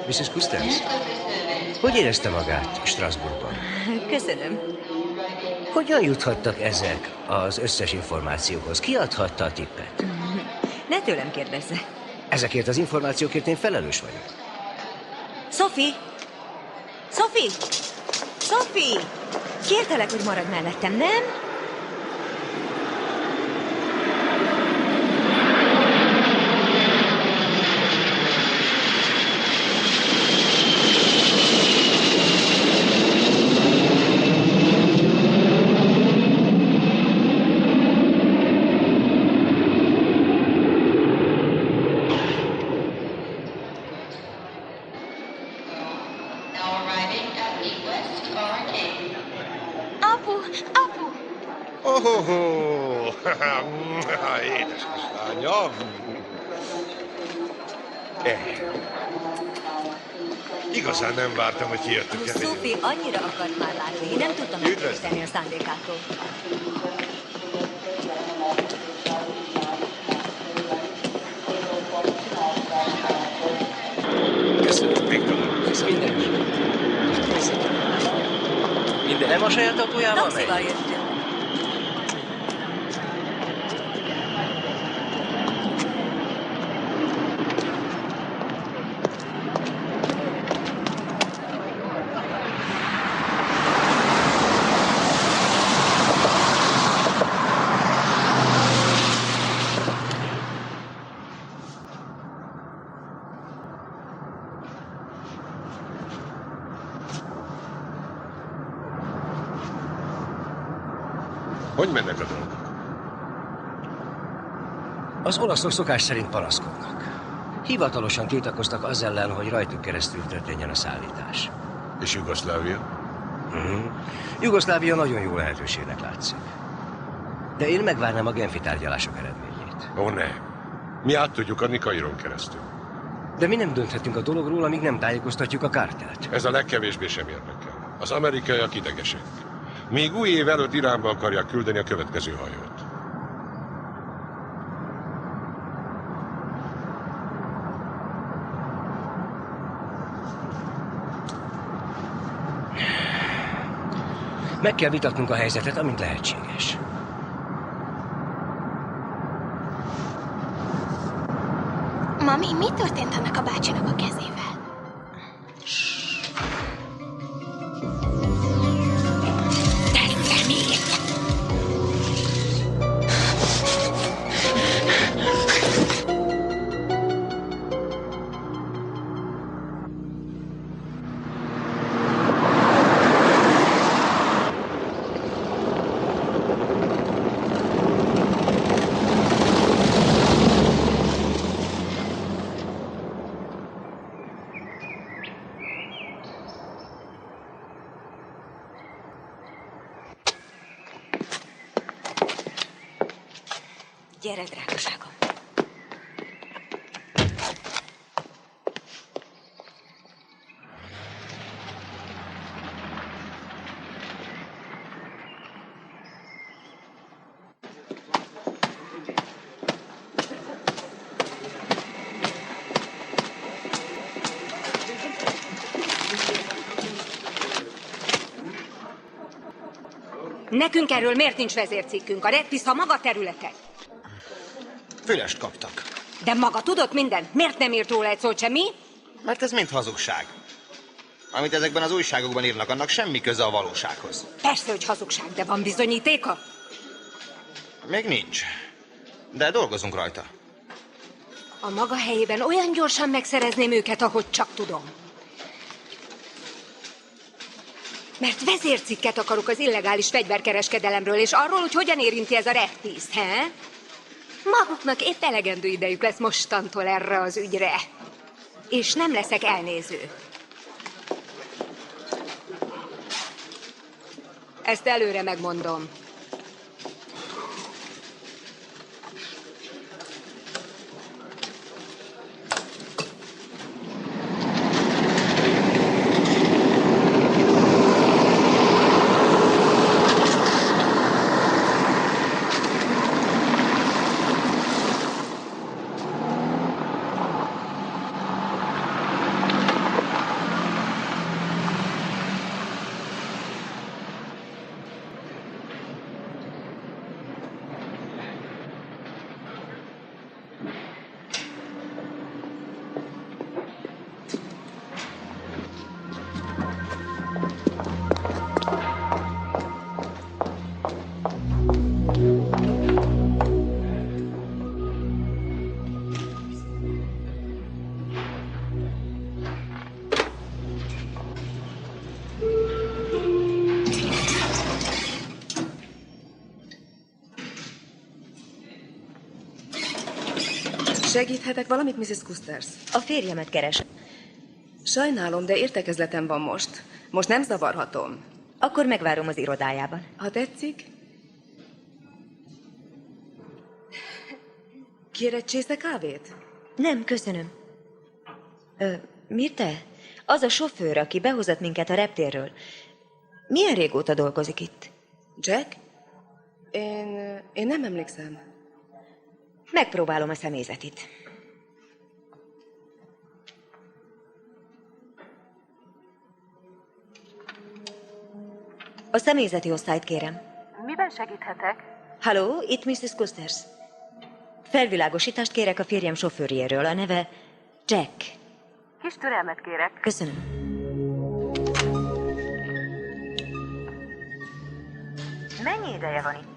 Mrs. Custers, hogy érezte magát Strasbourgban? Köszönöm. Hogyan juthattak ezek az összes információhoz? Ki adhatta a tippet? Ne tőlem kérdezze. Ezekért az információkért én felelős vagyok. Sophie! Sophie! Sophie! Kértelek, hogy maradj mellettem, nem? Édes kislányom. Igazán nem vártam, hogy kijöttük el. Sophie annyira akart már látni, én nem tudtam megkérdezteni a szándékától. Köszönöm, még találkozunk. Minden nem a saját autójával megy? Taxival jöttünk. Hogy mennek a dolgok? Az olaszok szokás szerint panaszkodnak. Hivatalosan tiltakoztak az ellen, hogy rajtuk keresztül történjen a szállítás. És Jugoszlávia? Jugoszlávia nagyon jó lehetőségnek látszik. De én megvárnám a genfi tárgyalások eredményét. Ó, ne. Mi át tudjuk adni Kairon keresztül. De mi nem dönthetünk a dologról, amíg nem tájékoztatjuk a kártelt. Ez a legkevésbé sem érdekel. Az amerikaiak idegesek. Még új év előtt Iránba akarják küldeni a következő hajót. Meg kell vitatnunk a helyzetet, amint lehetséges. Mami, mi történt annak a bácsinak a kezével? Gyere, drágaságom. Nekünk erről miért nincs vezércikkünk? A Red Peace a maga területe. Fülest kaptak. De maga tudott mindent? Miért nem írt róla egy szót sem, mi? Mert ez mind hazugság. Amit ezekben az újságokban írnak, annak semmi köze a valósághoz. Persze, hogy hazugság, de van bizonyítéka? Még nincs. De dolgozunk rajta. A maga helyében olyan gyorsan megszerezném őket, ahogy csak tudom. Mert vezércikket akarok az illegális fegyverkereskedelemről, és arról, hogy hogyan érinti ez a Red Peace, he? Maguknak épp elegendő idejük lesz mostantól erre az ügyre. És nem leszek elnéző. Ezt előre megmondom. Segíthetek valamit, Mrs. Custers? A férjemet keres. Sajnálom, de értekezletem van most. Most nem zavarhatom. Akkor megvárom az irodájában. Ha tetszik. Kér egy csésze kávét? Nem, köszönöm. Mirte? Az a sofőr, aki behozott minket a reptérről. Milyen régóta dolgozik itt? Jack? Én nem emlékszem. Megpróbálom a személyzetit. A személyzeti osztályt kérem. Miben segíthetek? Halló, itt Mrs. Custers. Felvilágosítást kérek a férjem sofőrjéről. A neve Jack. Kis türelmet kérek. Köszönöm. Mennyi ideje van itt?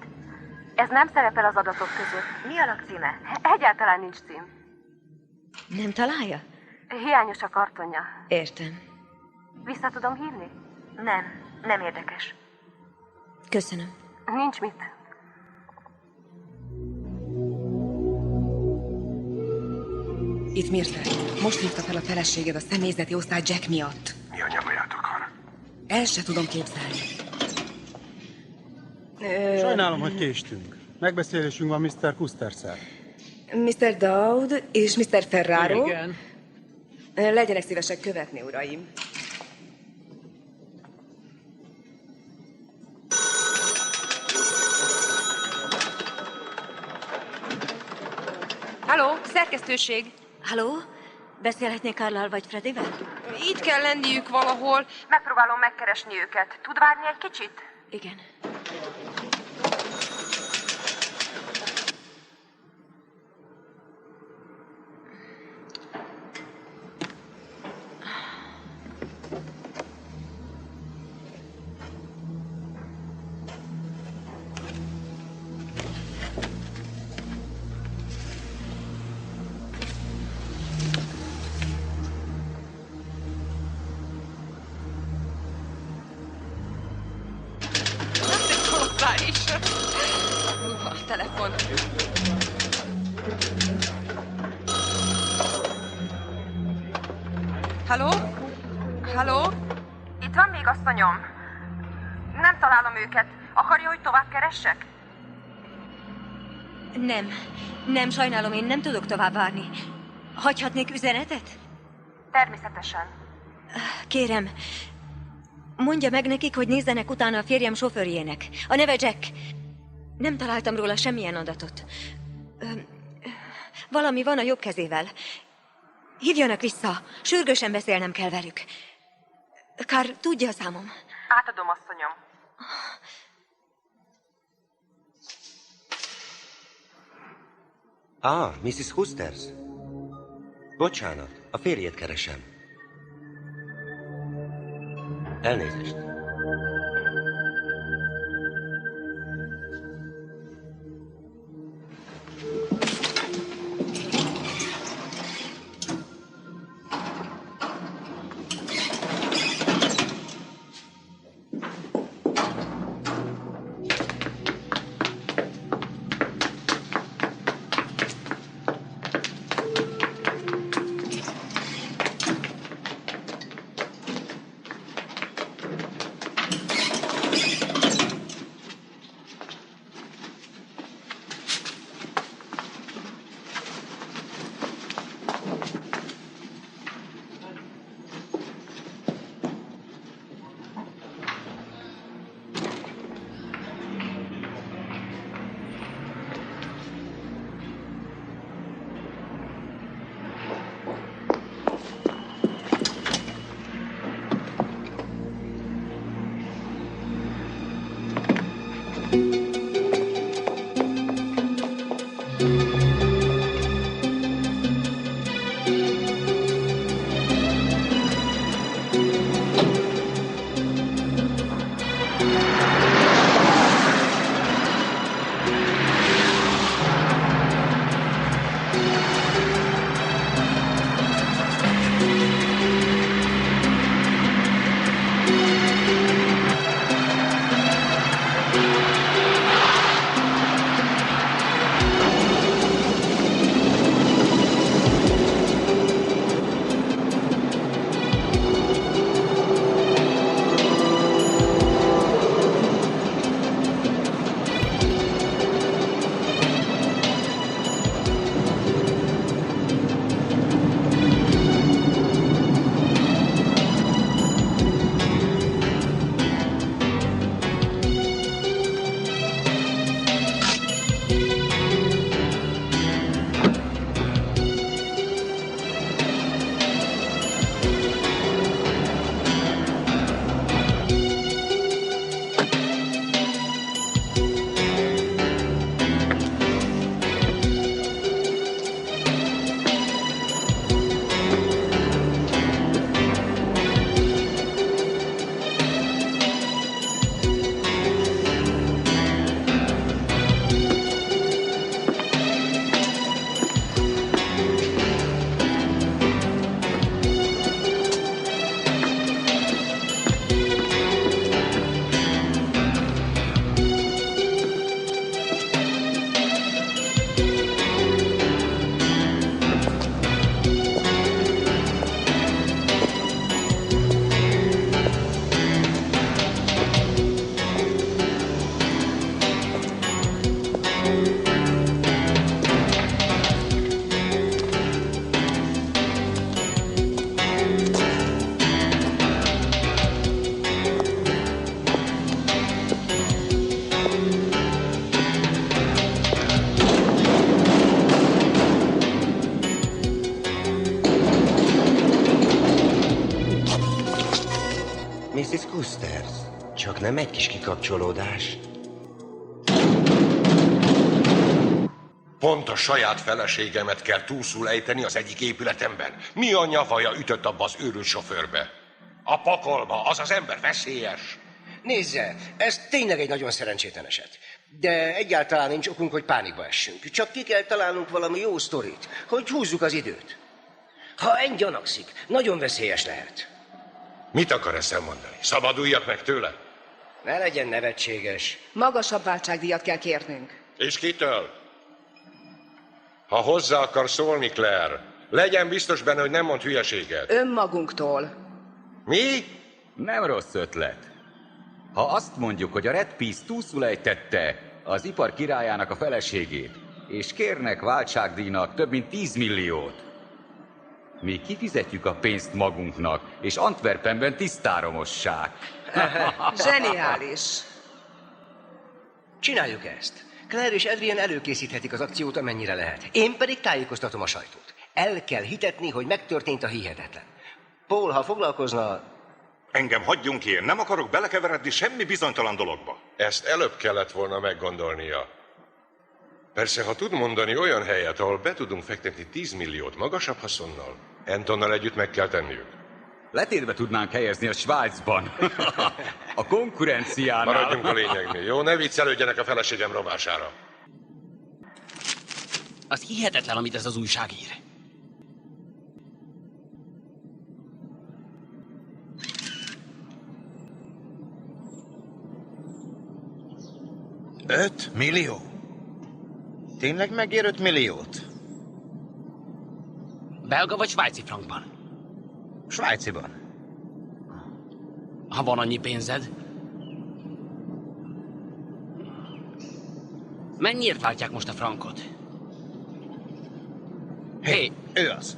Ez nem szerepel az adatok között. Mi a lakcíme? Egyáltalán nincs cím. Nem találja? Hiányos a kartonja. Értem. Vissza tudom hívni? Nem érdekes. Köszönöm. Nincs mit. Itt Mirte. Most hívta fel a feleséged a személyzeti osztály Jack miatt. Mi a nyavaját akar? El se tudom képzelni. Sajnálom, hogy késtünk. Megbeszélésünk van Mr. Custers-szel. Mr. Dowd és Mr. Ferraro. Igen. Legyenek szívesek követni, uraim. Halló, szerkesztőség. Halló? Beszélhetnék Karlal vagy Fredivel? Itt kell lenniük valahol. Megpróbálom megkeresni őket. Tud várni egy kicsit? Igen. Telefon. Halló? Halló? Itt van még asszonyom. Nem találom őket. Akarja, hogy tovább keressek? Nem, sajnálom, én nem tudok tovább várni. Hagyhatnék üzenetet? Természetesen. Kérem, mondja meg nekik, hogy nézzenek utána a férjem sofőrjének. A neve Jack. Nem találtam róla semmilyen adatot. Valami van a jobb kezével. Hívjanak vissza, sürgősen beszélnem kell velük. Kár tudja a számom. Átadom, asszonyom. Mrs. Husters. Bocsánat, a férjét keresem. Elnézést. Mrs. Custers, csak nem egy kis kikapcsolódás. Pont a saját feleségemet kell túlszul ejteni az egyik épületemben. Mi a nyavaja ütött abba az őrült sofőrbe? A pokolba, az az ember veszélyes. Nézze, ez tényleg egy nagyon szerencsétlen eset. De egyáltalán nincs okunk, hogy pánikba essünk. Csak ki kell találnunk valami jó sztorit, hogy húzzuk az időt. Ha ennyi gyanakszik, nagyon veszélyes lehet. Mit akar ezt mondani? Szabaduljak meg tőle? Ne legyen nevetséges. Magasabb váltságdíjat kell kérnünk. És kitől? Ha hozzá akar szólni, Claire, legyen biztos benne, hogy nem mond hülyeséget. Önmagunktól. Mi? Nem rossz ötlet. Ha azt mondjuk, hogy a Red Peace túlszul ejtette az ipar királyának a feleségét, és kérnek váltságdíjnak több mint 10 milliót. Mi kifizetjük a pénzt magunknak, és Antwerpenben tisztára mossák. Zseniális. Csináljuk ezt. Claire és Adrian előkészíthetik az akciót, amennyire lehet. Én pedig tájékoztatom a sajtót. El kell hitetni, hogy megtörtént a hihetetlen. Paul, ha foglalkozna... Engem hagyjunk ki, én nem akarok belekeveredni semmi bizonytalan dologba. Ezt előbb kellett volna meggondolnia. Persze, ha tud mondani olyan helyet, ahol be tudunk fektetni 10 milliót magasabb haszonnal, Antonnal együtt meg kell tenniük. Letétbe tudnánk helyezni a Svájcban. A konkurenciánál. Maradjunk a lényegnél, jó? Ne viccelődjenek a feleségem rovására. Az hihetetlen, amit ez az újság ír. $5 millió? Tényleg megér 5 milliót? Belga vagy svájci frankban? Svájciban. Ha van annyi pénzed. Mennyiért váltják most a frankot? Hé, ő az.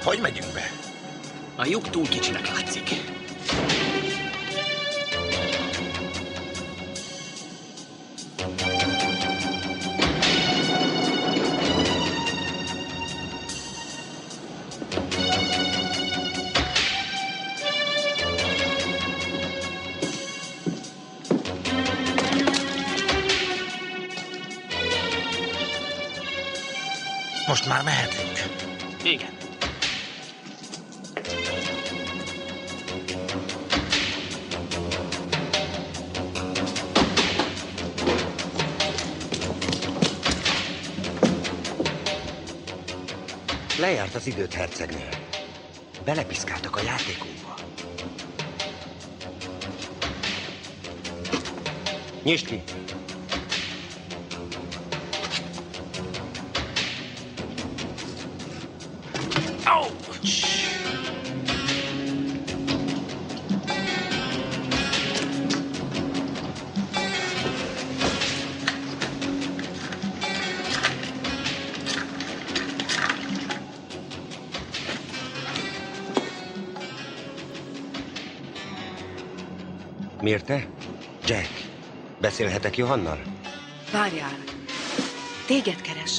Hogy megyünk be? A lyuk túl kicsinek látszik. Most már mehetünk. Igen. Lejárt az időt, hercegnél. Belepiszkáltak a játékunkba. Nyisd ki! Mirte? Jack, beszélhetek Johannal? Várjál. Téged keres.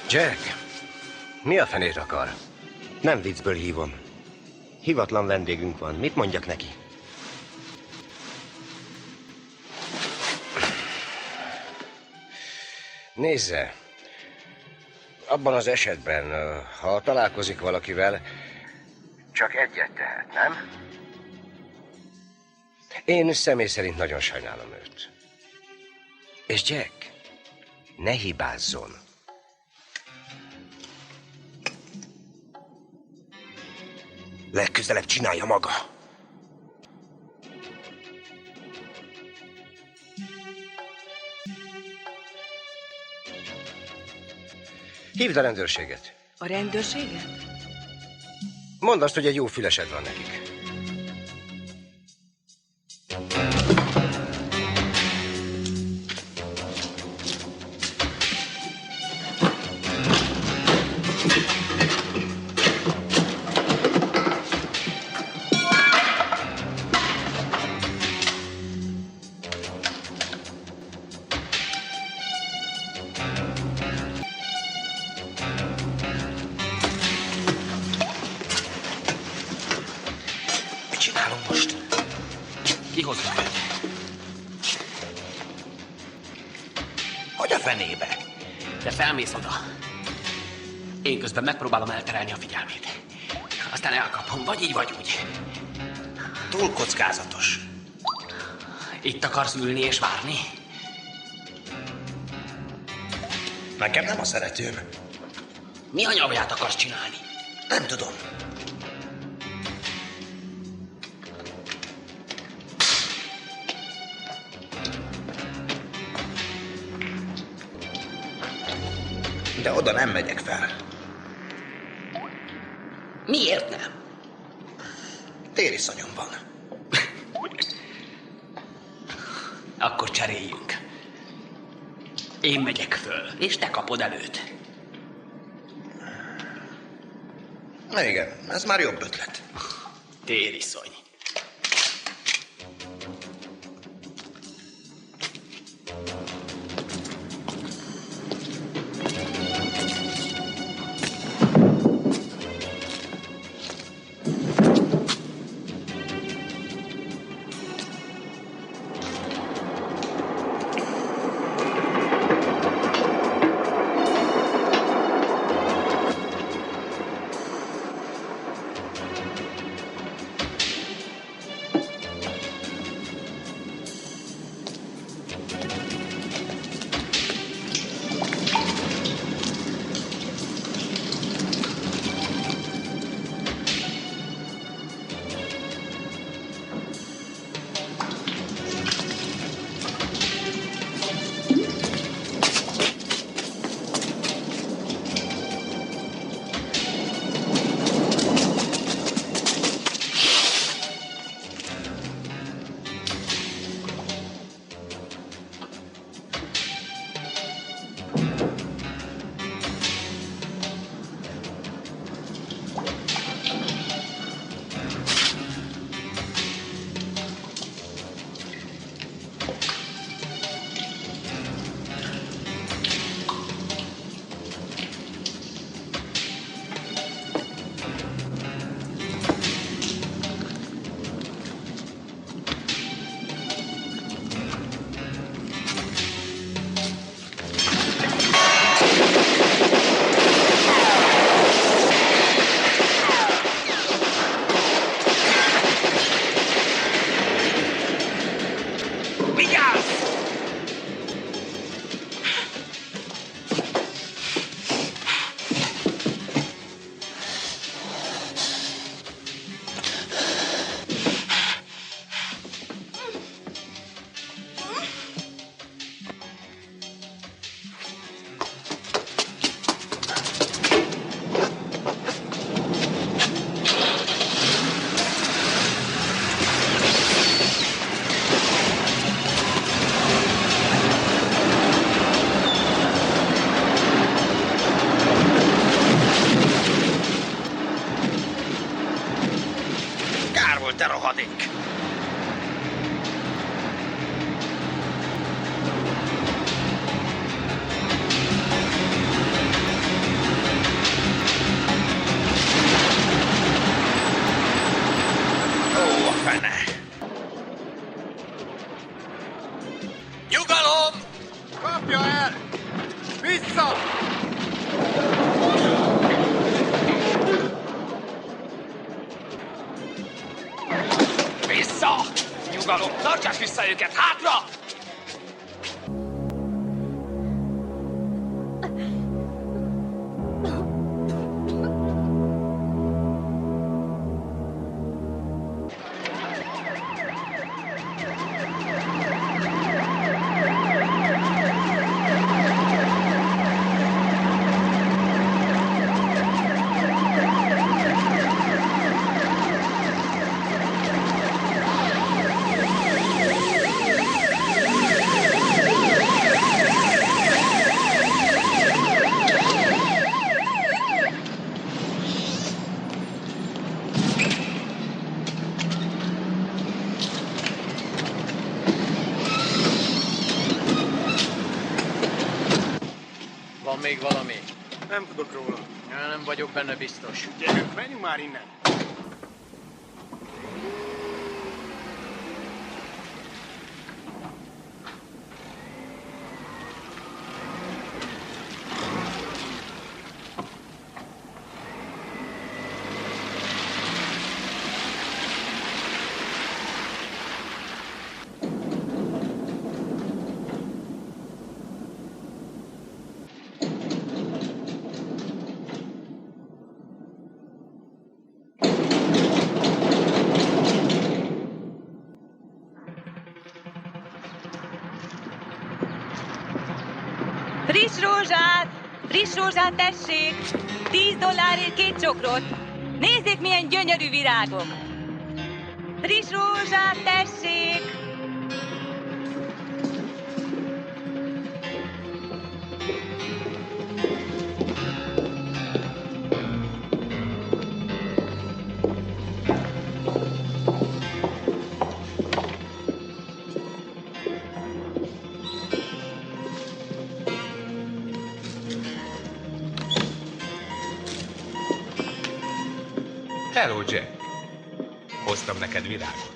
Jack, mi a fenét akar? Nem viccből hívom. Hivatlan vendégünk van. Mit mondjak neki? Nézze, abban az esetben, ha találkozik valakivel, csak egyet tehet, nem? Én személy szerint nagyon sajnálom őt. És Jack, ne hibázzon. Legközelebb csinálja maga. Hívd a rendőrséget. A rendőrséget? Mondd azt, hogy egy jó fülesed van nekik. Kihozzuk őt. Hogy a fenébe? Te felmész oda. Én közben megpróbálom elterelni a figyelmét. Aztán elkapom, vagy így, vagy úgy. Túl kockázatos. Itt akarsz ülni és várni? Nekem nem a szeretőm. Mi a nyavját akarsz csinálni? Nem tudom. De oda nem megyek fel. Miért nem? Tériszonyom van. Akkor cseréljünk. Én megyek föl, és te kapod előtt. Na igen, ez már jobb ötlet. Tériszony. Te rohadék! Ó, a fene! Nyugalom! Kapja el! Vissza! Vissza! Nyugalom! Tartsák vissza őket! Hátra! még valami? Nem tudok róla. Nem vagyok benne biztos. Gyerünk, menjünk már innen. Friss rózsát tessék! $10 2 csokrot! Nézzék, milyen gyönyörű virágok! Friss rózsát tessék! Hello, Jack. Hoztam neked virágot.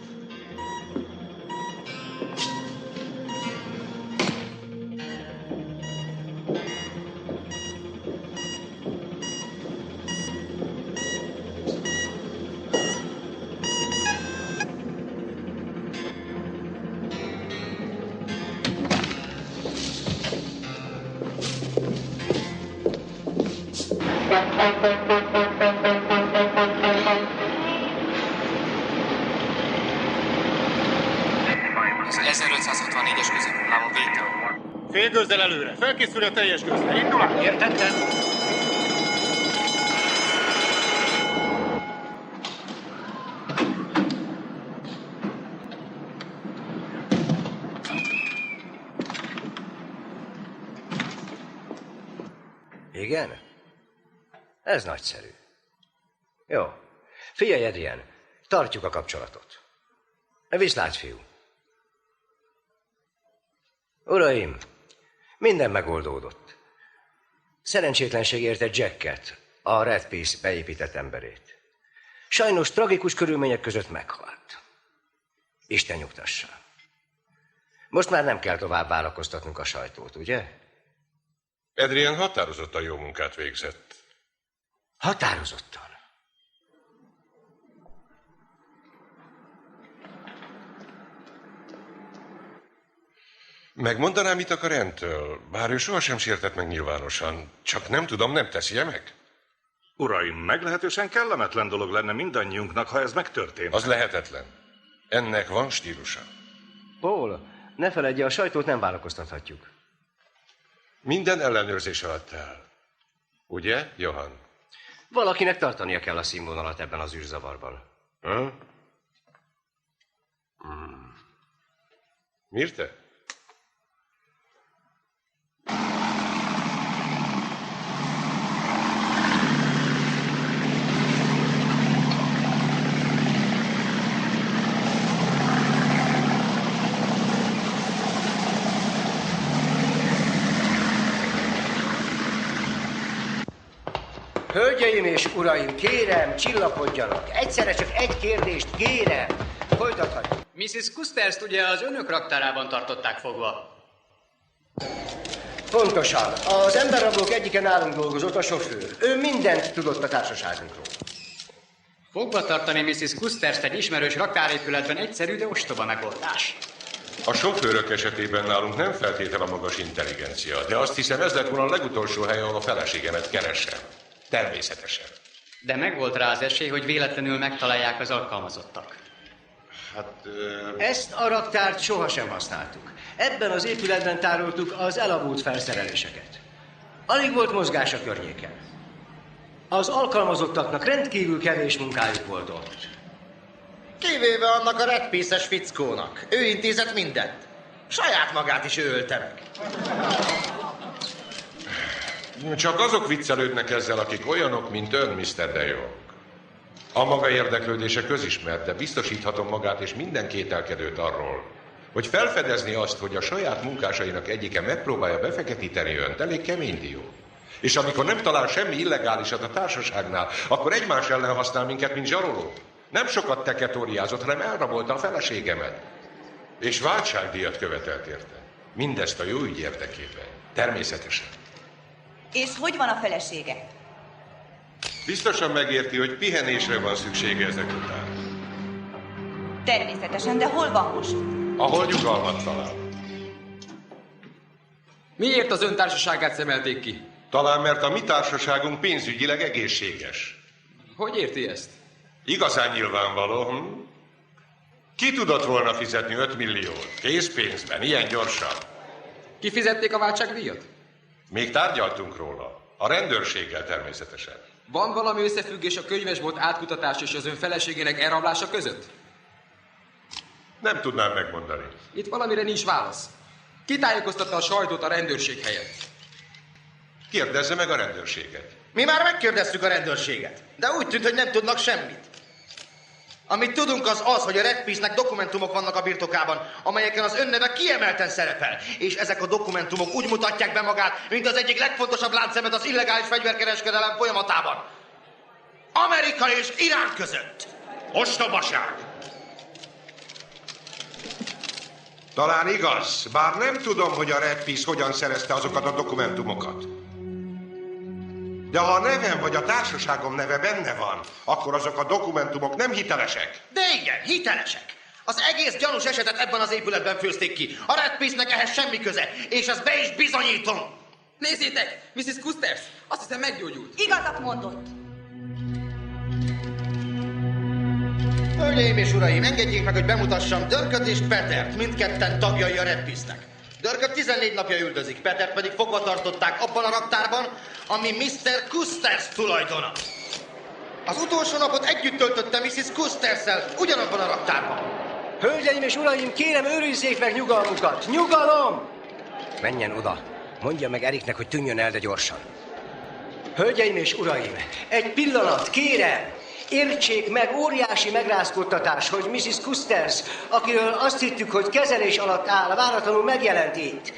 Félgőzzel előre. Felkészülj a teljes gőzre. Indulás! Értettem. Igen? Ez nagyszerű. Jó. Figyelj, Adrian, tartjuk a kapcsolatot. Viszlát, fiú. Uraim, minden megoldódott. Szerencsétlenség érte Jacket, a Red Peace beépített emberét. Sajnos tragikus körülmények között meghalt. Isten nyugtassa. Most már nem kell tovább várakoztatnunk a sajtót, ugye? Adrian határozottan jó munkát végzett. Határozottan? Megmondanám, mit akar Entől, bár ő sohasem sértett meg nyilvánosan. Csak nem tudom, nem teszi-e meg? Uraim, meglehetősen kellemetlen dolog lenne mindannyiunknak, ha ez megtörtént. Az lehetetlen. Ennek van stílusa. Paul, ne feledje, a sajtót nem várakoztathatjuk. Minden ellenőrzés alatt áll. Ugye, Johann? Valakinek tartania kell a színvonalat ebben az űrzavarban. Mirte? Hölgyeim és uraim, kérem, csillapodjanak. Egyszerre csak egy kérdést, kérem. Folytathatjuk. Mrs. Custerst ugye az önök raktárában tartották fogva? Pontosan. Az emberrablók egyike nálunk dolgozott, a sofőr. Ő mindent tudott a társaságunkról. Fogva tartani Mrs. Custerst egy ismerős raktárépületben egyszerű, de ostoba megoldás. A sofőrök esetében nálunk nem feltétel a magas intelligencia, de azt hiszem, ez lett volna a legutolsó hely, ahol a feleségemet keresem. Természetesen. De megvolt rá az esély, hogy véletlenül megtalálják az alkalmazottak. Ezt a raktárt sohasem használtuk. Ebben az épületben tároltuk az elavult felszereléseket. Alig volt mozgás a környéken. Az alkalmazottaknak rendkívül kevés munkájuk volt ott. Kivéve annak a Red Peace-es fickónak. Ő intézett mindent. Saját magát is ő ölte meg. Csak azok viccelődnek ezzel, akik olyanok, mint ön, Mr. De Jong. A maga érdeklődése közismert, de biztosíthatom magát és minden kételkedőt arról, hogy felfedezni azt, hogy a saját munkásainak egyike megpróbálja befeketíteni önt, elég kemény dió. És amikor nem talál semmi illegálisat a társaságnál, akkor egymás ellen használ minket, mint zsaroló. Nem sokat teketóriázott, hanem elrabolta a feleségemet. És váltságdíjat követelt érte. Mindezt a jó ügy érdekében. Természetesen. És hogy van a felesége? Biztosan megérti, hogy pihenésre van szüksége ezek után. Természetesen, de hol van most? Ahol nyugalmat talál. Miért az ön társaságát szemelték ki? Talán mert a mi társaságunk pénzügyileg egészséges. Hogy érti ezt? Igazán nyilvánvaló, Ki tudott volna fizetni 5 milliót? Készpénzben, ilyen gyorsan. Kifizették a váltságdíjat? Még tárgyaltunk róla. A rendőrséggel természetesen. Van valami összefüggés a könyvesbolt átkutatás és az ön feleségének elrablása között? Nem tudnám megmondani. Itt valamire nincs válasz. Ki tájékoztatta a sajtót a rendőrség helyett? Kérdezze meg a rendőrséget. Mi már megkérdeztük a rendőrséget, de úgy tűnt, hogy nem tudnak semmit. Amit tudunk az, hogy a Red Peace-nek dokumentumok vannak a birtokában, amelyeken az önneve kiemelten szerepel. És ezek a dokumentumok úgy mutatják be magát, mint az egyik legfontosabb láncszemet az illegális fegyverkereskedelem folyamatában. Amerika és Irán között. Ostobaság! Talán igaz, bár nem tudom, hogy a Red Peace hogyan szerezte azokat a dokumentumokat. De ha a nevem vagy a társaságom neve benne van, akkor azok a dokumentumok nem hitelesek. De igen, hitelesek. Az egész gyanús esetet ebben az épületben főzték ki. A Red Peace-nek ehhez semmi köze, és ezt be is bizonyítom. Nézzétek, Mrs. Custers, azt hiszem meggyógyult. Igazat mondott. Hölgyeim és uraim, engedjék meg, hogy bemutassam Dörköt és Petert, mindketten tagjai a Red Peace-nek. Dörköt 14 napja üldözik, Petert pedig fogva tartották abban a raktárban, ami Mr. Custers tulajdona. Az utolsó napot együtt töltötte Mrs. Custers-szel, ugyanabban a raktárban. Hölgyeim és uraim, kérem, őrizzék meg nyugalmukat! Nyugalom! Menjen oda. Mondja meg Eriknek, hogy tűnjön el, de gyorsan. Hölgyeim és uraim, egy pillanat, kérem! Értsék meg, óriási megrázkódtatás, hogy Mrs. Custers, akiről azt hittük, hogy kezelés alatt áll, váratlanul megjelent itt.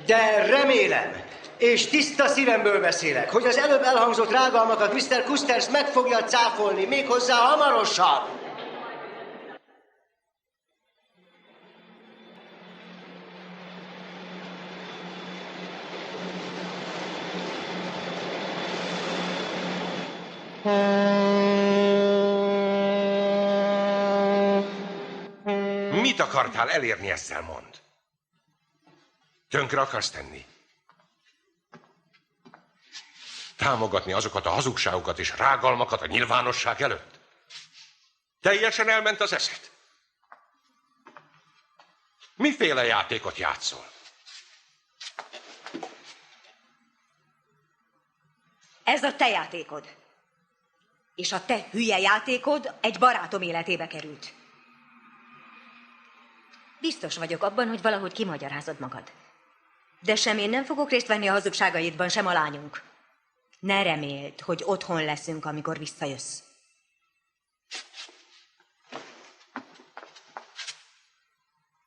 De remélem, és tiszta szívemből beszélek, hogy az előbb elhangzott rágalmakat Mr. Custers meg fogja cáfolni, méghozzá hamarosan. Mit akartál elérni ezzel, mond? Tönkre akarsz tenni? Támogatni azokat a hazugságokat és rágalmakat a nyilvánosság előtt? Teljesen elment az eszed? Miféle játékot játszol? Ez a te játékod. És a te hülye játékod egy barátom életébe került. Biztos vagyok abban, hogy valahogy kimagyarázod magad. De sem én nem fogok részt venni a hazugságaidban, sem a lányunk. Ne reméld, hogy otthon leszünk, amikor visszajössz.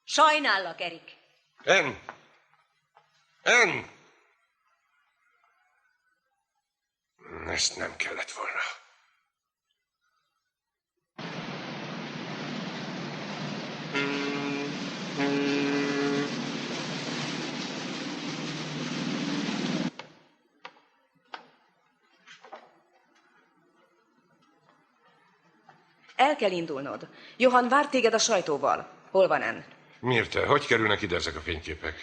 Sajnállak, Erik. Ann! Ezt nem kellett volna. El kell indulnod. Johan vár téged a sajtóval. Hol van Ann? Mirte, hogy kerülnek ide ezek a fényképek?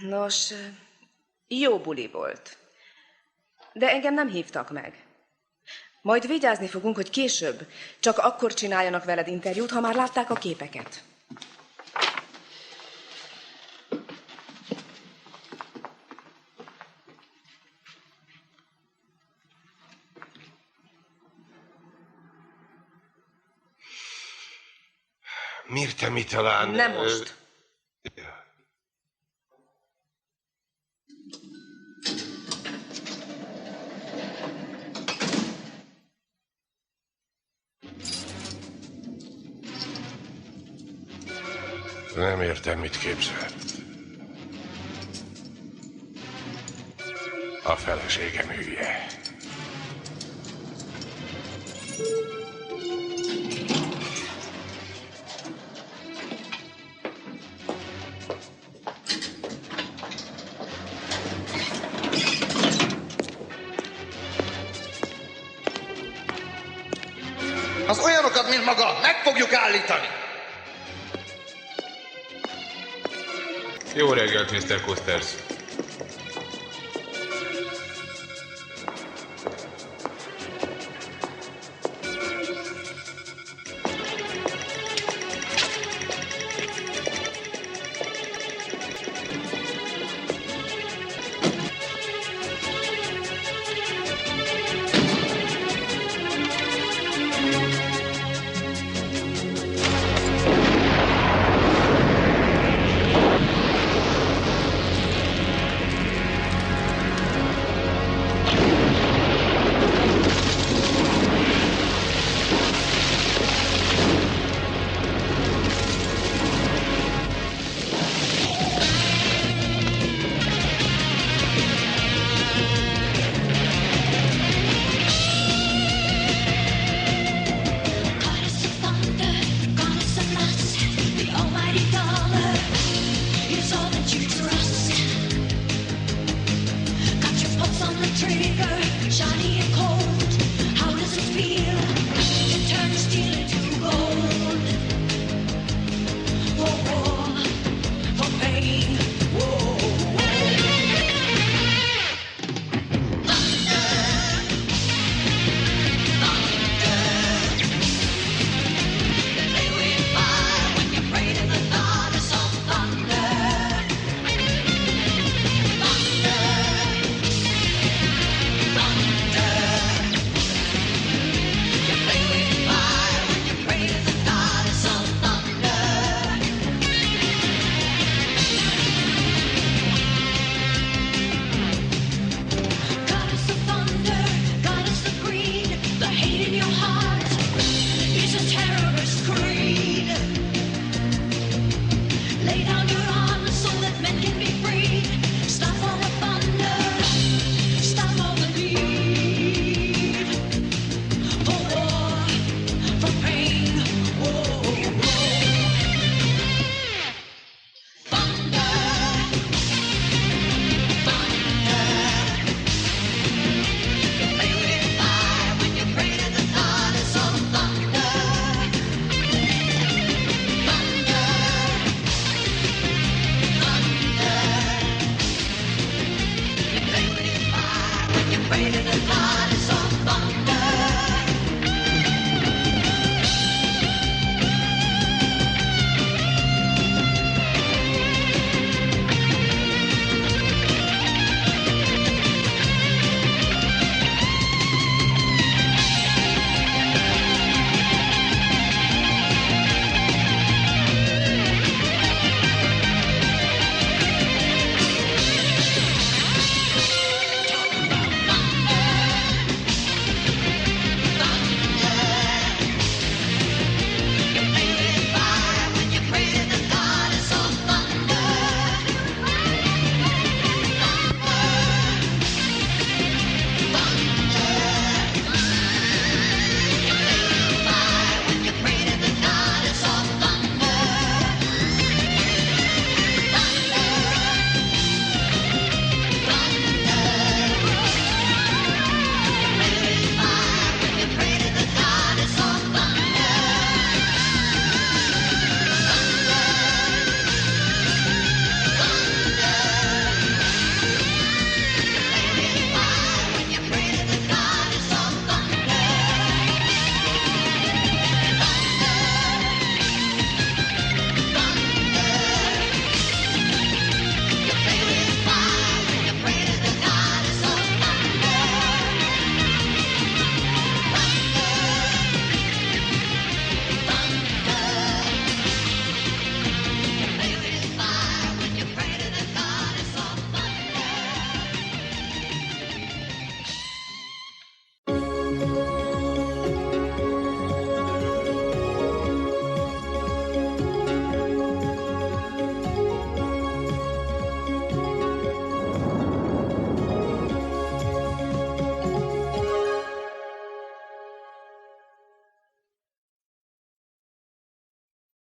Nos, jó buli volt. De engem nem hívtak meg. Majd vigyázni fogunk, hogy később csak akkor csináljanak veled interjút, ha már látták a képeket. Mirte, mi talán... Nem most. Nem értem, mit képzelt. A feleségem hülye. Az olyanokat, mint maga, meg fogjuk állítani! Jó reggelt, Mr. Costers. Afraid of the dark.